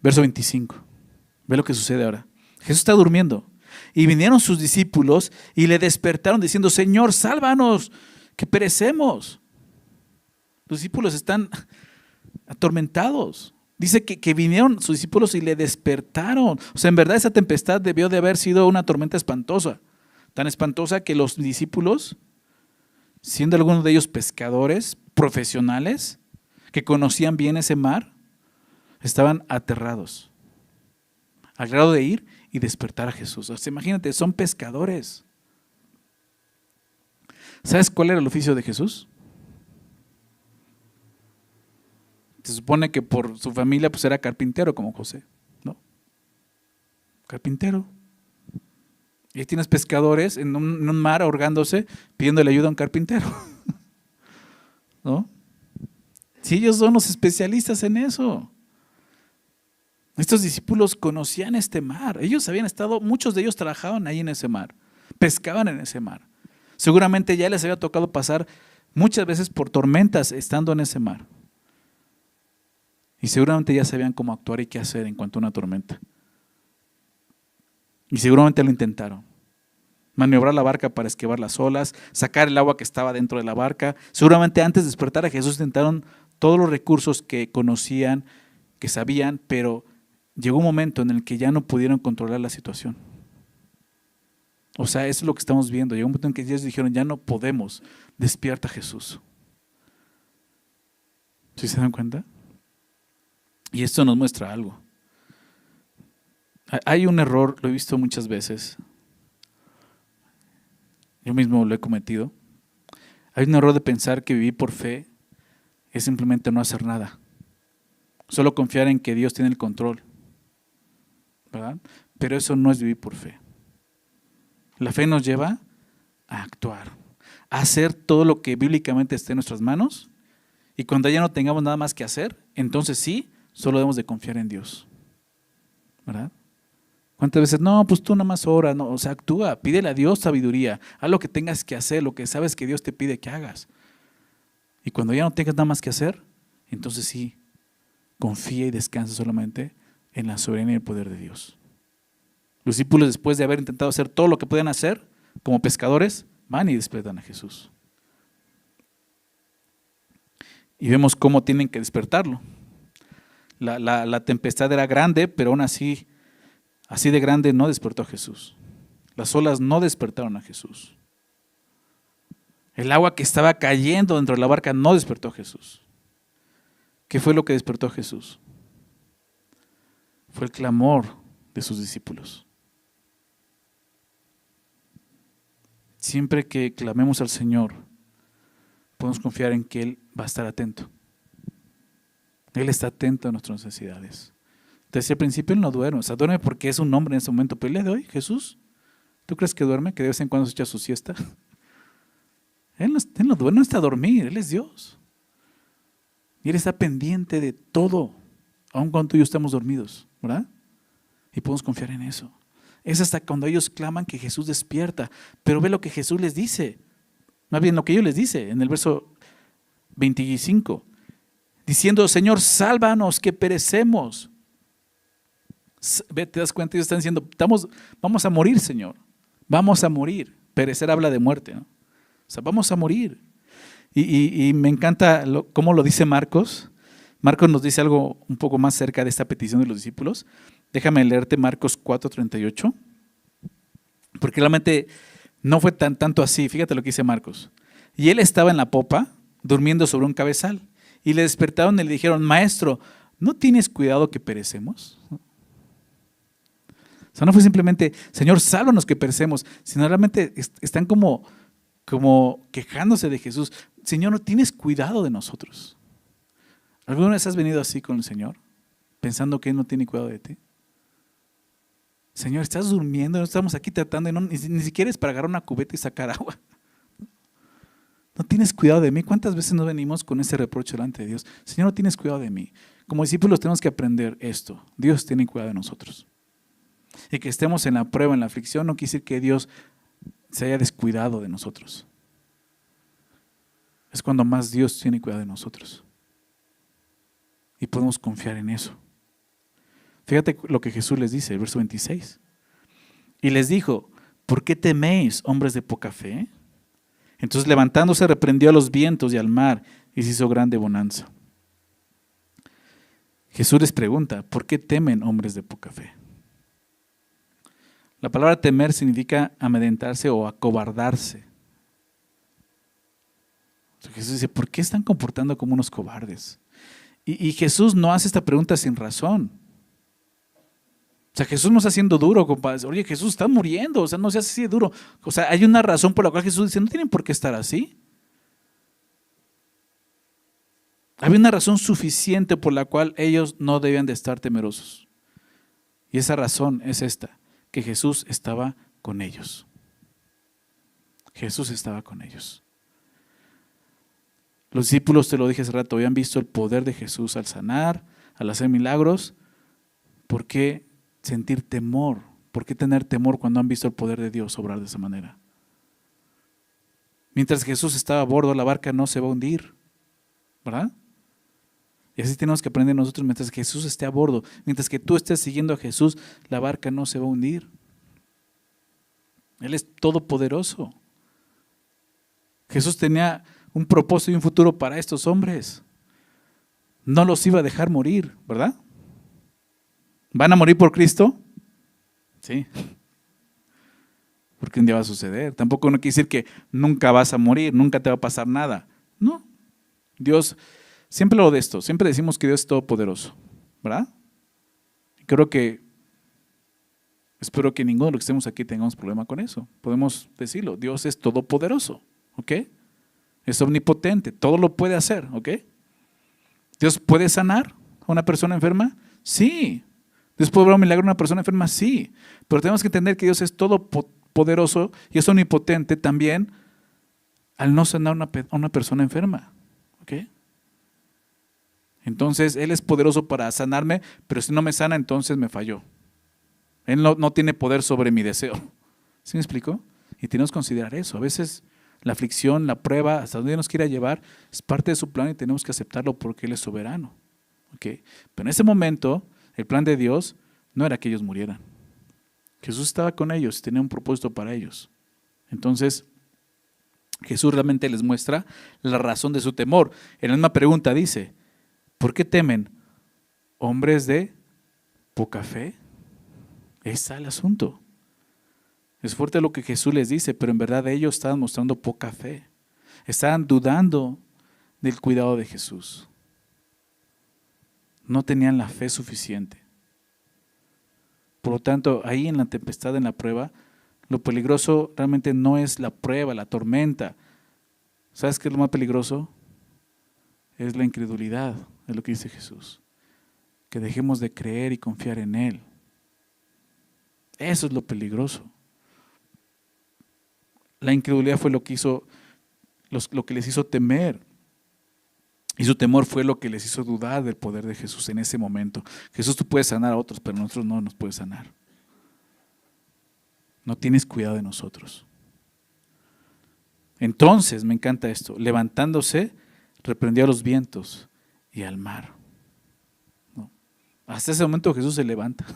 Verso 25. Ve lo que sucede ahora. Jesús está durmiendo. Y vinieron sus discípulos y le despertaron diciendo: Señor, sálvanos, que perecemos. Los discípulos están atormentados. Dice que vinieron sus discípulos y le despertaron. O sea, en verdad esa tempestad debió de haber sido una tormenta espantosa. Tan espantosa que los discípulos, siendo algunos de ellos pescadores profesionales, que conocían bien ese mar, estaban aterrados, al grado de ir y despertar a Jesús. O sea, imagínate, son pescadores. ¿Sabes cuál era el oficio de Jesús? Se supone que por su familia pues era carpintero como José, ¿no? Carpintero. Y ahí tienes pescadores en un mar ahogándose, pidiéndole ayuda a un carpintero. ¿No? Si ellos son los especialistas en eso. Estos discípulos conocían este mar. Ellos habían estado, muchos de ellos trabajaban ahí en ese mar, pescaban en ese mar. Seguramente ya les había tocado pasar muchas veces por tormentas estando en ese mar. Y seguramente ya sabían cómo actuar y qué hacer en cuanto a una tormenta. Y seguramente lo intentaron. Maniobrar la barca para esquivar las olas, sacar el agua que estaba dentro de la barca. Seguramente antes de despertar a Jesús intentaron todos los recursos que conocían, que sabían, pero llegó un momento en el que ya no pudieron controlar la situación. O sea, eso es lo que estamos viendo. Llegó un momento en que ellos dijeron: ya no podemos, despierta Jesús. ¿Sí se dan cuenta? Y esto nos muestra algo. Hay un error, lo he visto muchas veces. Yo mismo lo he cometido. Hay un error de pensar que vivir por fe es simplemente no hacer nada. Solo confiar en que Dios tiene el control, ¿verdad? Pero eso no es vivir por fe. La fe nos lleva a actuar, a hacer todo lo que bíblicamente esté en nuestras manos, y cuando ya no tengamos nada más que hacer, entonces sí, solo debemos de confiar en Dios, ¿verdad? ¿Cuántas veces? No, pues tú nada más ora, no, o sea, actúa, pídele a Dios sabiduría, haz lo que tengas que hacer, lo que sabes que Dios te pide que hagas. Y cuando ya no tengas nada más que hacer, entonces sí, confía y descansa solamente en la soberanía y el poder de Dios. Los discípulos, después de haber intentado hacer todo lo que podían hacer como pescadores, van y despiertan a Jesús. Y vemos cómo tienen que despertarlo. La tempestad era grande, pero aún así de grande no despertó a Jesús. Las olas no despertaron a Jesús. El agua que estaba cayendo dentro de la barca no despertó a Jesús. ¿Qué fue lo que despertó a Jesús? Fue el clamor de sus discípulos. Siempre que clamemos al Señor, podemos confiar en que Él va a estar atento. Él está atento a nuestras necesidades. Desde el principio Él no duerme, o sea, duerme porque es un hombre en ese momento, pero el día de hoy, Jesús, ¿tú crees que duerme? ¿Que de vez en cuando se echa su siesta? Él no duerme, no está a dormir, Él es Dios. Y Él está pendiente de todo, aun cuando tú y yo estamos dormidos, ¿verdad? Y podemos confiar en eso. Es hasta cuando ellos claman que Jesús despierta, pero ve lo que Jesús les dice, más bien lo que ellos les dice en el verso 25, diciendo: Señor, sálvanos que perecemos. Te das cuenta, ellos están diciendo: vamos a morir, Señor, vamos a morir. Perecer habla de muerte, ¿no? O sea, vamos a morir. Y me encanta cómo lo dice Marcos. Marcos nos dice algo un poco más cerca de esta petición de los discípulos. Déjame leerte Marcos 4:38, porque realmente no fue tanto así. Fíjate lo que dice Marcos. Y él estaba en la popa, durmiendo sobre un cabezal, y le despertaron y le dijeron: Maestro, ¿no tienes cuidado que perecemos? O sea, no fue simplemente: Señor, sálvanos que perecemos, sino realmente están como quejándose de Jesús. Señor, ¿no tienes cuidado de nosotros? ¿Alguna vez has venido así con el Señor, pensando que Él no tiene cuidado de ti? Señor, estás durmiendo, estamos aquí tratando y ni siquiera es para agarrar una cubeta y sacar agua. No tienes cuidado de mí. ¿Cuántas veces nos venimos con ese reproche delante de Dios? Señor, no tienes cuidado de mí. Como discípulos tenemos que aprender esto. Dios tiene cuidado de nosotros. Y que estemos en la prueba, en la aflicción, no quiere decir que Dios se haya descuidado de nosotros. Es cuando más Dios tiene cuidado de nosotros. Y podemos confiar en eso. Fíjate lo que Jesús les dice, el verso 26. Y les dijo: ¿por qué teméis, hombres de poca fe? Entonces, levantándose, reprendió a los vientos y al mar, y se hizo grande bonanza. Jesús les pregunta: ¿por qué temen, hombres de poca fe? La palabra temer significa amedrentarse o acobardarse. Jesús dice: ¿por qué están comportando como unos cobardes? Y Jesús no hace esta pregunta sin razón. O sea, Jesús no está siendo duro, compadre. Oye, Jesús está muriendo, o sea, no se hace así de duro. O sea, hay una razón por la cual Jesús dice: no tienen por qué estar así. Había una razón suficiente por la cual ellos no debían de estar temerosos. Y esa razón es esta: que Jesús estaba con ellos. Jesús estaba con ellos. Los discípulos, te lo dije hace rato, habían visto el poder de Jesús al sanar, al hacer milagros. ¿Por qué sentir temor? ¿Por qué tener temor cuando han visto el poder de Dios obrar de esa manera? Mientras Jesús estaba a bordo, la barca no se va a hundir, ¿verdad? Y así tenemos que aprender nosotros: mientras Jesús esté a bordo, mientras que tú estés siguiendo a Jesús, la barca no se va a hundir. Él es todopoderoso. Jesús tenía un propósito y un futuro para estos hombres. No los iba a dejar morir, ¿verdad? ¿Van a morir por Cristo? Sí. Porque un día va a suceder. Tampoco no quiere decir que nunca vas a morir, nunca te va a pasar nada. No. Dios, siempre lo de esto, siempre decimos que Dios es todopoderoso, ¿verdad? Espero que ninguno de los que estemos aquí tengamos problema con eso. Podemos decirlo: Dios es todopoderoso, ¿ok? Es omnipotente, todo lo puede hacer, ¿ok? ¿Dios puede sanar a una persona enferma? Sí. ¿Dios puede obrar un milagro a una persona enferma? Sí. Pero tenemos que entender que Dios es todopoderoso y es omnipotente también al no sanar a una persona enferma, ¿ok? Entonces, Él es poderoso para sanarme, pero si no me sana, entonces me falló. Él no tiene poder sobre mi deseo. ¿Sí me explico? Y tenemos que considerar eso. A veces la aflicción, la prueba, hasta donde nos quiera llevar, es parte de su plan y tenemos que aceptarlo porque Él es soberano. ¿ok? Pero en ese momento, el plan de Dios no era que ellos murieran. Jesús estaba con ellos, tenía un propósito para ellos. Entonces, Jesús realmente les muestra la razón de su temor. En la misma pregunta dice, ¿por qué temen hombres de poca fe? Ese es el asunto. Es fuerte lo que Jesús les dice, pero en verdad ellos estaban mostrando poca fe. Estaban dudando del cuidado de Jesús. No tenían la fe suficiente. Por lo tanto, ahí en la tempestad, en la prueba, lo peligroso realmente no es la prueba, la tormenta. ¿Sabes qué es lo más peligroso? Es la incredulidad, es lo que dice Jesús. Que dejemos de creer y confiar en Él. Eso es lo peligroso. La incredulidad fue lo que les hizo temer. Y su temor fue lo que les hizo dudar del poder de Jesús en ese momento. Jesús, tú puedes sanar a otros, pero nosotros no nos puedes sanar. No tienes cuidado de nosotros. Entonces, me encanta esto, levantándose, reprendió a los vientos y al mar. ¿No? Hasta ese momento Jesús se levanta.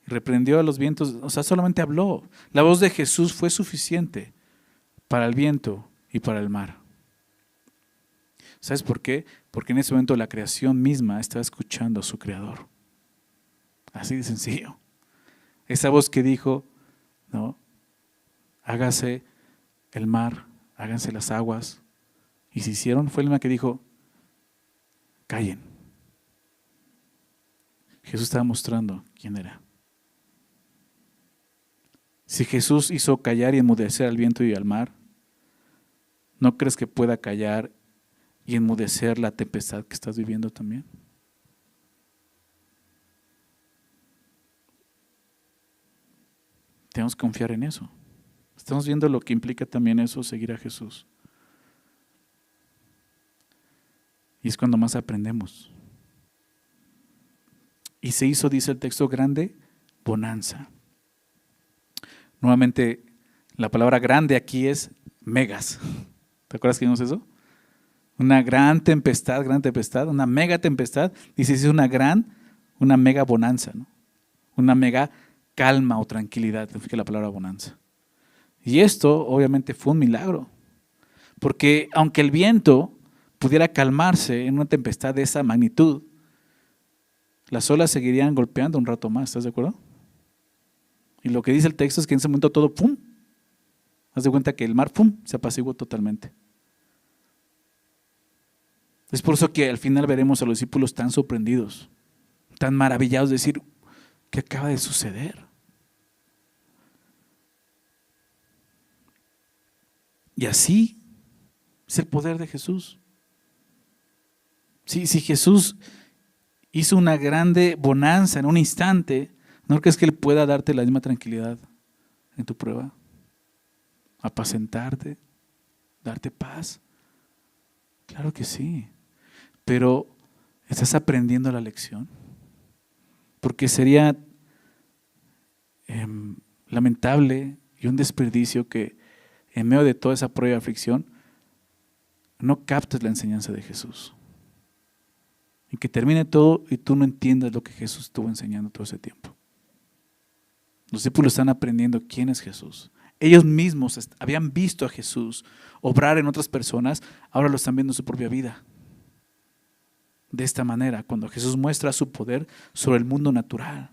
Reprendió a los vientos, o sea, solamente habló. La voz de Jesús fue suficiente para el viento y para el mar. ¿Sabes por qué? Porque en ese momento la creación misma estaba escuchando a su creador. Así de sencillo. Esa voz que dijo, ¿no? Hágase el mar, háganse las aguas. Y se hicieron, fue el mismo que dijo, callen. Jesús estaba mostrando quién era. Si Jesús hizo callar y enmudecer al viento y al mar, ¿no crees que pueda callar y enmudecer la tempestad que estás viviendo también? Tenemos que confiar en eso. Estamos viendo lo que implica también eso, seguir a Jesús. Y es cuando más aprendemos. Y se hizo, dice el texto, grande bonanza. Nuevamente, la palabra grande aquí es megas. ¿Te acuerdas que vimos eso? Una gran tempestad, una mega tempestad. Dice, es una mega bonanza, ¿no? Una mega calma o tranquilidad, fíjate la palabra bonanza. Y esto obviamente fue un milagro, porque aunque el viento pudiera calmarse en una tempestad de esa magnitud, las olas seguirían golpeando un rato más, ¿estás de acuerdo? Y lo que dice el texto es que en ese momento todo, ¡pum! Haz de cuenta que el mar, ¡pum!, se apaciguó totalmente. Es por eso que al final veremos a los discípulos tan sorprendidos, tan maravillados de decir, ¿qué acaba de suceder? Y así es el poder de Jesús. Si Jesús hizo una grande bonanza en un instante, ¿no crees que Él pueda darte la misma tranquilidad en tu prueba? Apacentarte, darte paz. Claro que sí, pero ¿estás aprendiendo la lección? Porque sería lamentable y un desperdicio que en medio de toda esa prueba y aflicción no captes la enseñanza de Jesús. Y que termine todo y tú no entiendas lo que Jesús estuvo enseñando todo ese tiempo. Los discípulos están aprendiendo quién es Jesús. Ellos mismos habían visto a Jesús obrar en otras personas, ahora lo están viendo en su propia vida. De esta manera, cuando Jesús muestra su poder sobre el mundo natural.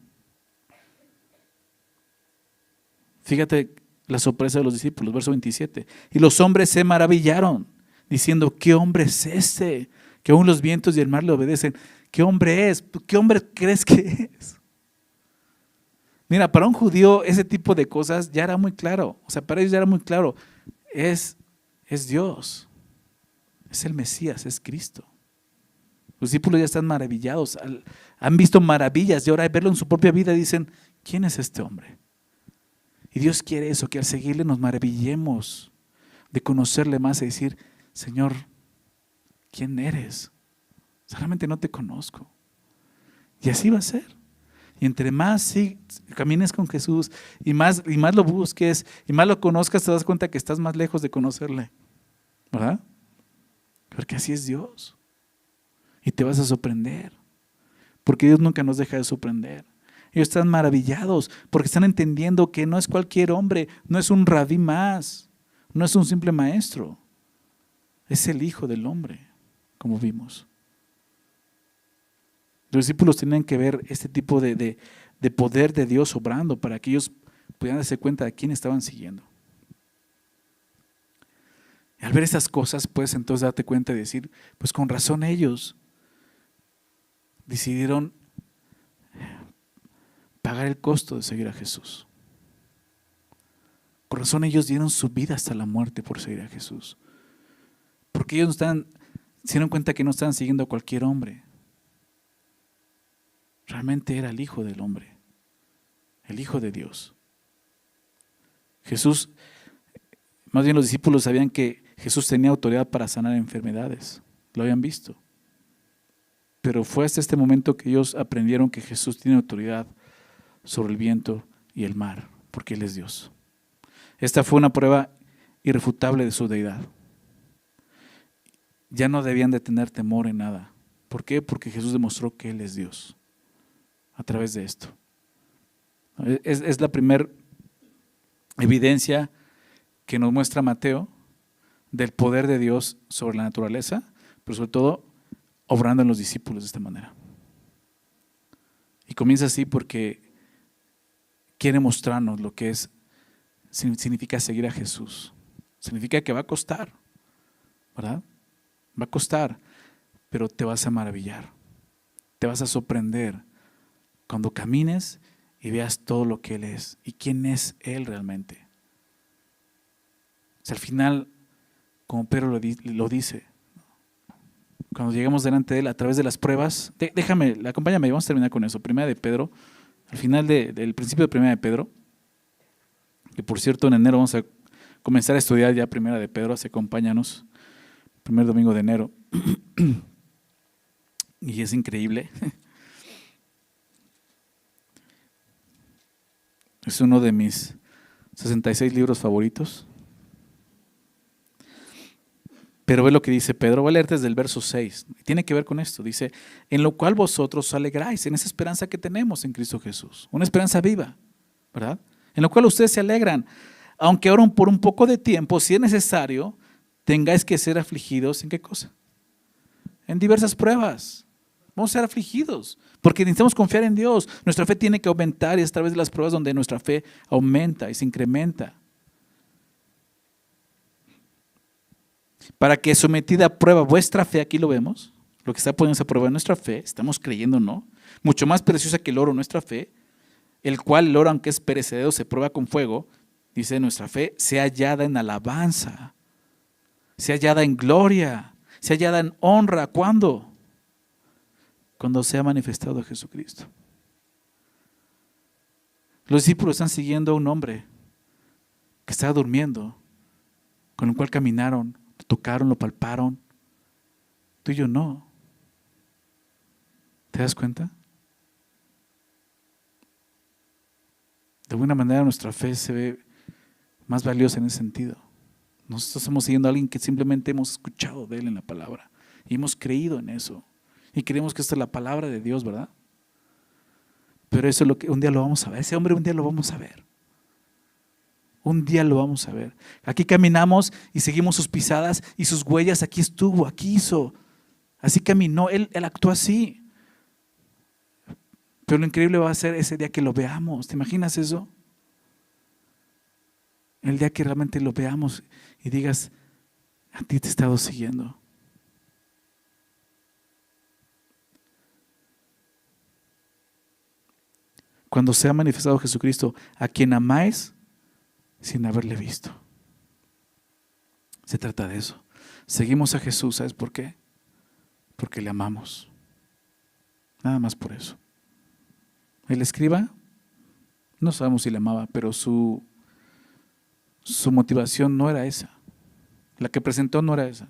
Fíjate la sorpresa de los discípulos, verso 27. Y los hombres se maravillaron, diciendo, ¿qué hombre es este? Que aún los vientos y el mar le obedecen. ¿Qué hombre es? ¿Qué hombre crees que es? Mira, para un judío ese tipo de cosas ya era muy claro. O sea, para ellos ya era muy claro. Es Dios. Es el Mesías, es Cristo. Los discípulos ya están maravillados. Han visto maravillas y ahora al verlo en su propia vida dicen, ¿quién es este hombre? Y Dios quiere eso, que al seguirle nos maravillemos de conocerle más y decir, Señor, ¿quién eres? Solamente no te conozco. Y así va a ser. Y entre más camines con Jesús y más lo busques y más lo conozcas, te das cuenta que estás más lejos de conocerle. ¿Verdad? Porque así es Dios. Y te vas a sorprender, porque Dios nunca nos deja de sorprender. Ellos están maravillados porque están entendiendo que no es cualquier hombre, no es un rabí más, no es un simple maestro, es el Hijo del Hombre, como vimos. Los discípulos tenían que ver este tipo de poder de Dios obrando para que ellos pudieran darse cuenta de quién estaban siguiendo. Y al ver esas cosas, puedes entonces darte cuenta y decir, pues con razón ellos decidieron pagar el costo de seguir a Jesús. Con razón ellos dieron su vida hasta la muerte por seguir a Jesús. Porque ellos se dieron cuenta que no estaban siguiendo a cualquier hombre. Realmente era el Hijo del Hombre, el Hijo de Dios. Jesús, más bien los discípulos sabían que Jesús tenía autoridad para sanar enfermedades, lo habían visto. Pero fue hasta este momento que ellos aprendieron que Jesús tiene autoridad sobre el viento y el mar, porque Él es Dios. Esta fue una prueba irrefutable de su deidad. Ya no debían de tener temor en nada. ¿Por qué? Porque Jesús demostró que Él es Dios a través de esto. Es la primera evidencia que nos muestra Mateo del poder de Dios sobre la naturaleza, pero sobre todo obrando en los discípulos de esta manera. Y comienza así porque quiere mostrarnos lo que significa seguir a Jesús. Significa que va a costar, ¿verdad? Va a costar, pero te vas a maravillar, te vas a sorprender cuando camines y veas todo lo que Él es y quién es Él realmente. O sea, al final, como Pedro lo dice, cuando lleguemos delante de Él a través de las pruebas, acompáñame, vamos a terminar con eso. Primera de Pedro, al final del principio de Primera de Pedro, que por cierto en enero vamos a comenzar a estudiar ya Primera de Pedro, así acompáñanos, primer domingo de enero. Y es increíble. Es uno de mis 66 libros favoritos. Pero ve lo que dice Pedro, voy a leerte desde el verso 6. Tiene que ver con esto. Dice, en lo cual vosotros os alegráis, en esa esperanza que tenemos en Cristo Jesús. Una esperanza viva, ¿verdad? En lo cual ustedes se alegran, aunque ahora por un poco de tiempo, si es necesario, tengáis que ser afligidos. ¿En qué cosa? En diversas pruebas. Vamos a ser afligidos, porque necesitamos confiar en Dios. Nuestra fe tiene que aumentar y es a través de las pruebas donde nuestra fe aumenta y se incrementa. Para que sometida a prueba vuestra fe, aquí lo vemos, lo que está poniendo a prueba nuestra fe, estamos creyendo, ¿no? Mucho más preciosa que el oro nuestra fe, el cual el oro, aunque es perecedero, se prueba con fuego, dice nuestra fe, sea hallada en alabanza, sea hallada en gloria, sea hallada en honra. ¿Cuándo? Cuando sea manifestado Jesucristo. Los discípulos están siguiendo a un hombre que estaba durmiendo, con el cual caminaron, lo tocaron, lo palparon. Tú y yo no. ¿Te das cuenta? De alguna manera nuestra fe se ve más valiosa en ese sentido. Nosotros estamos siguiendo a alguien que simplemente hemos escuchado de Él en la palabra y hemos creído en eso. Y creemos que esta es la palabra de Dios, ¿verdad? Pero eso es lo que un día lo vamos a ver. Ese hombre un día lo vamos a ver. Un día lo vamos a ver. Aquí caminamos y seguimos sus pisadas y sus huellas. Aquí estuvo, aquí hizo. Así caminó. Él actuó así. Pero lo increíble va a ser ese día que lo veamos. ¿Te imaginas eso? El día que realmente lo veamos y digas, a ti te he estado siguiendo. Cuando sea manifestado Jesucristo, a quien amáis sin haberle visto. Se trata de eso. Seguimos a Jesús, ¿sabes por qué? Porque le amamos. Nada más por eso. El escriba, no sabemos si le amaba, pero su motivación no era esa. La que presentó no era esa.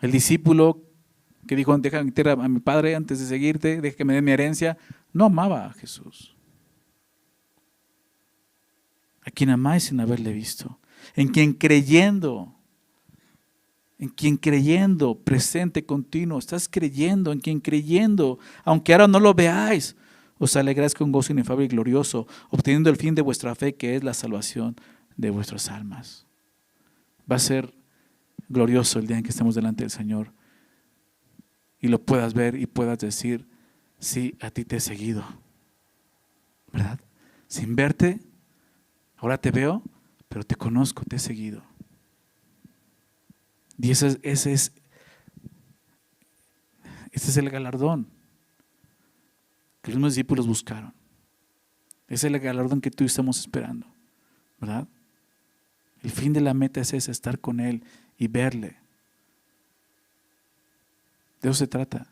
El discípulo que dijo, deja meter a mi padre antes de seguirte, deja que me dé mi herencia, no amaba a Jesús. A quien amáis sin haberle visto, en quien creyendo en quien creyendo, presente, continuo, estás creyendo, en quien creyendo, aunque ahora no lo veáis, os alegráis con gozo inefable y glorioso, obteniendo el fin de vuestra fe, que es la salvación de vuestras almas. Va a ser glorioso el día en que estemos delante del Señor y lo puedas ver y puedas decir, sí, a ti te he seguido, ¿verdad? Sin verte, ahora te veo, pero te conozco, te he seguido. Y ese es el galardón que los mismos discípulos buscaron. Ese es el galardón que tú y yo estamos esperando, ¿verdad? El fin de la meta es ese, estar con Él y verle. De eso se trata.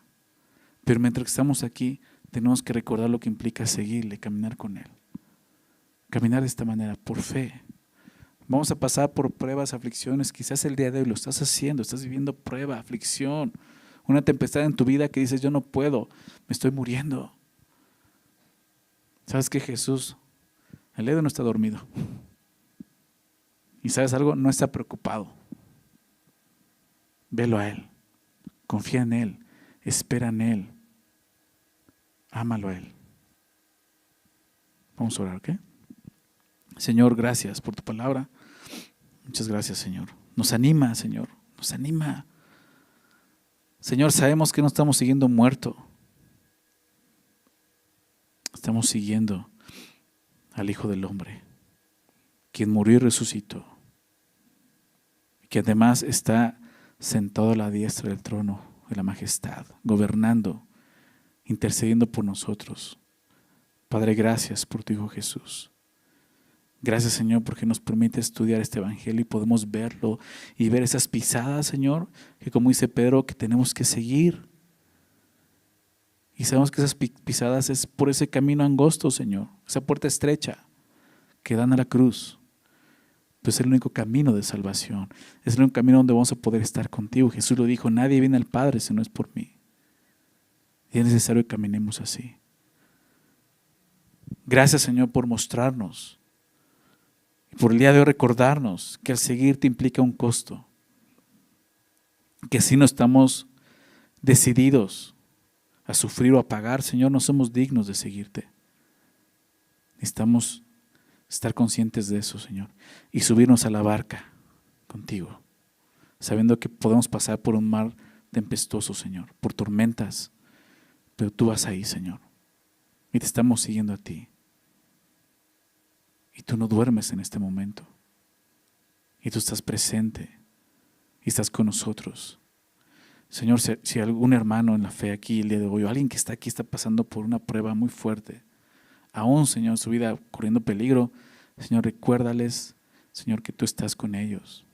Pero mientras que estamos aquí, tenemos que recordar lo que implica seguirle, caminar con Él. Caminar de esta manera, por fe. Vamos a pasar por pruebas, aflicciones. Quizás el día de hoy lo estás haciendo, estás viviendo prueba, aflicción, una tempestad en tu vida que dices, yo no puedo, me estoy muriendo. ¿Sabes qué? Jesús, el día de hoy no está dormido. Y ¿sabes algo? No está preocupado. Velo a Él, confía en Él, espera en Él, ámalo a Él. Vamos a orar, ¿ok? Señor, gracias por tu palabra. Muchas gracias, Señor. Nos anima, Señor, nos anima. Señor, sabemos que no estamos siguiendo un muerto. Estamos siguiendo al Hijo del Hombre, quien murió y resucitó, que además está sentado a la diestra del trono de la majestad, gobernando, intercediendo por nosotros. Padre, gracias por tu Hijo Jesús. Gracias, Señor, porque nos permite estudiar este evangelio y podemos verlo y ver esas pisadas, Señor, que como dice Pedro, que tenemos que seguir. Y sabemos que esas pisadas es por ese camino angosto, Señor, esa puerta estrecha que dan a la cruz. Pero es el único camino de salvación. Es el único camino donde vamos a poder estar contigo. Jesús lo dijo, nadie viene al Padre si no es por mí. Y es necesario que caminemos así. Gracias, Señor, por mostrarnos y por el día de hoy recordarnos que al seguirte implica un costo. Que si no estamos decididos a sufrir o a pagar, Señor, no somos dignos de seguirte. Necesitamos estar conscientes de eso, Señor, y subirnos a la barca contigo, sabiendo que podemos pasar por un mar tempestuoso, Señor, por tormentas, pero tú vas ahí, Señor, y te estamos siguiendo a ti. Y tú no duermes en este momento, y tú estás presente, y estás con nosotros. Señor, si algún hermano en la fe aquí el día de hoy, o alguien que está aquí está pasando por una prueba muy fuerte, aún, Señor, su vida corriendo peligro, Señor, recuérdales, Señor, que tú estás con ellos,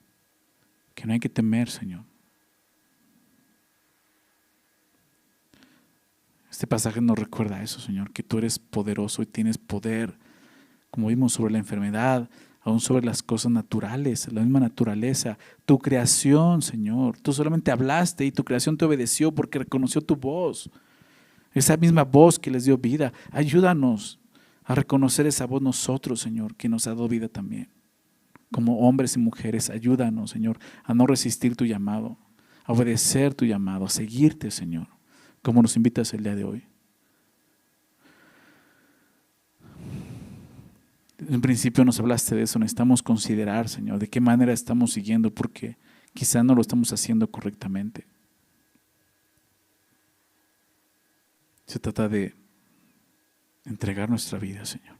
que no hay que temer, Señor. Este pasaje nos recuerda eso, Señor, que tú eres poderoso y tienes poder, como vimos sobre la enfermedad, aún sobre las cosas naturales, la misma naturaleza, tu creación, Señor. Tú solamente hablaste y tu creación te obedeció porque reconoció tu voz. Esa misma voz que les dio vida. Ayúdanos a reconocer esa voz nosotros, Señor, que nos ha dado vida también. Como hombres y mujeres, ayúdanos, Señor, a no resistir tu llamado, a obedecer tu llamado, a seguirte, Señor, como nos invitas el día de hoy. En principio nos hablaste de eso, necesitamos considerar, Señor, de qué manera estamos siguiendo, porque quizá no lo estamos haciendo correctamente. Se trata de entregar nuestra vida, Señor.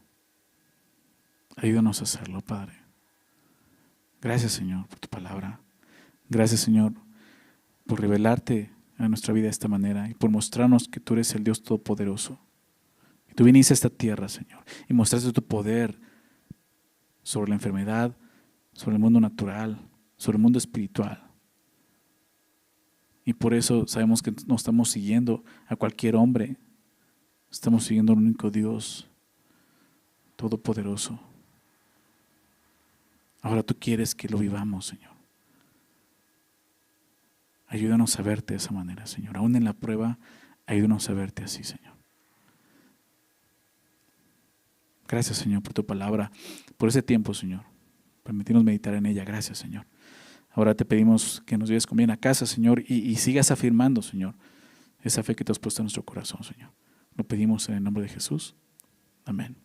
Ayúdanos a hacerlo, Padre. Gracias, Señor, por tu palabra. Gracias, Señor, por revelarte a nuestra vida de esta manera y por mostrarnos que tú eres el Dios Todopoderoso. Tú viniste a esta tierra, Señor, y mostraste tu poder sobre la enfermedad, sobre el mundo natural, sobre el mundo espiritual. Y por eso sabemos que no estamos siguiendo a cualquier hombre, estamos siguiendo al único Dios Todopoderoso. Ahora tú quieres que lo vivamos, Señor. Ayúdanos a verte de esa manera, Señor. Aún en la prueba, ayúdanos a verte así, Señor. Gracias, Señor, por tu palabra, por ese tiempo, Señor. Permitirnos meditar en ella. Gracias, Señor. Ahora te pedimos que nos lleves con bien a casa, Señor, y sigas afirmando, Señor, esa fe que te has puesto en nuestro corazón, Señor. Lo pedimos en el nombre de Jesús. Amén.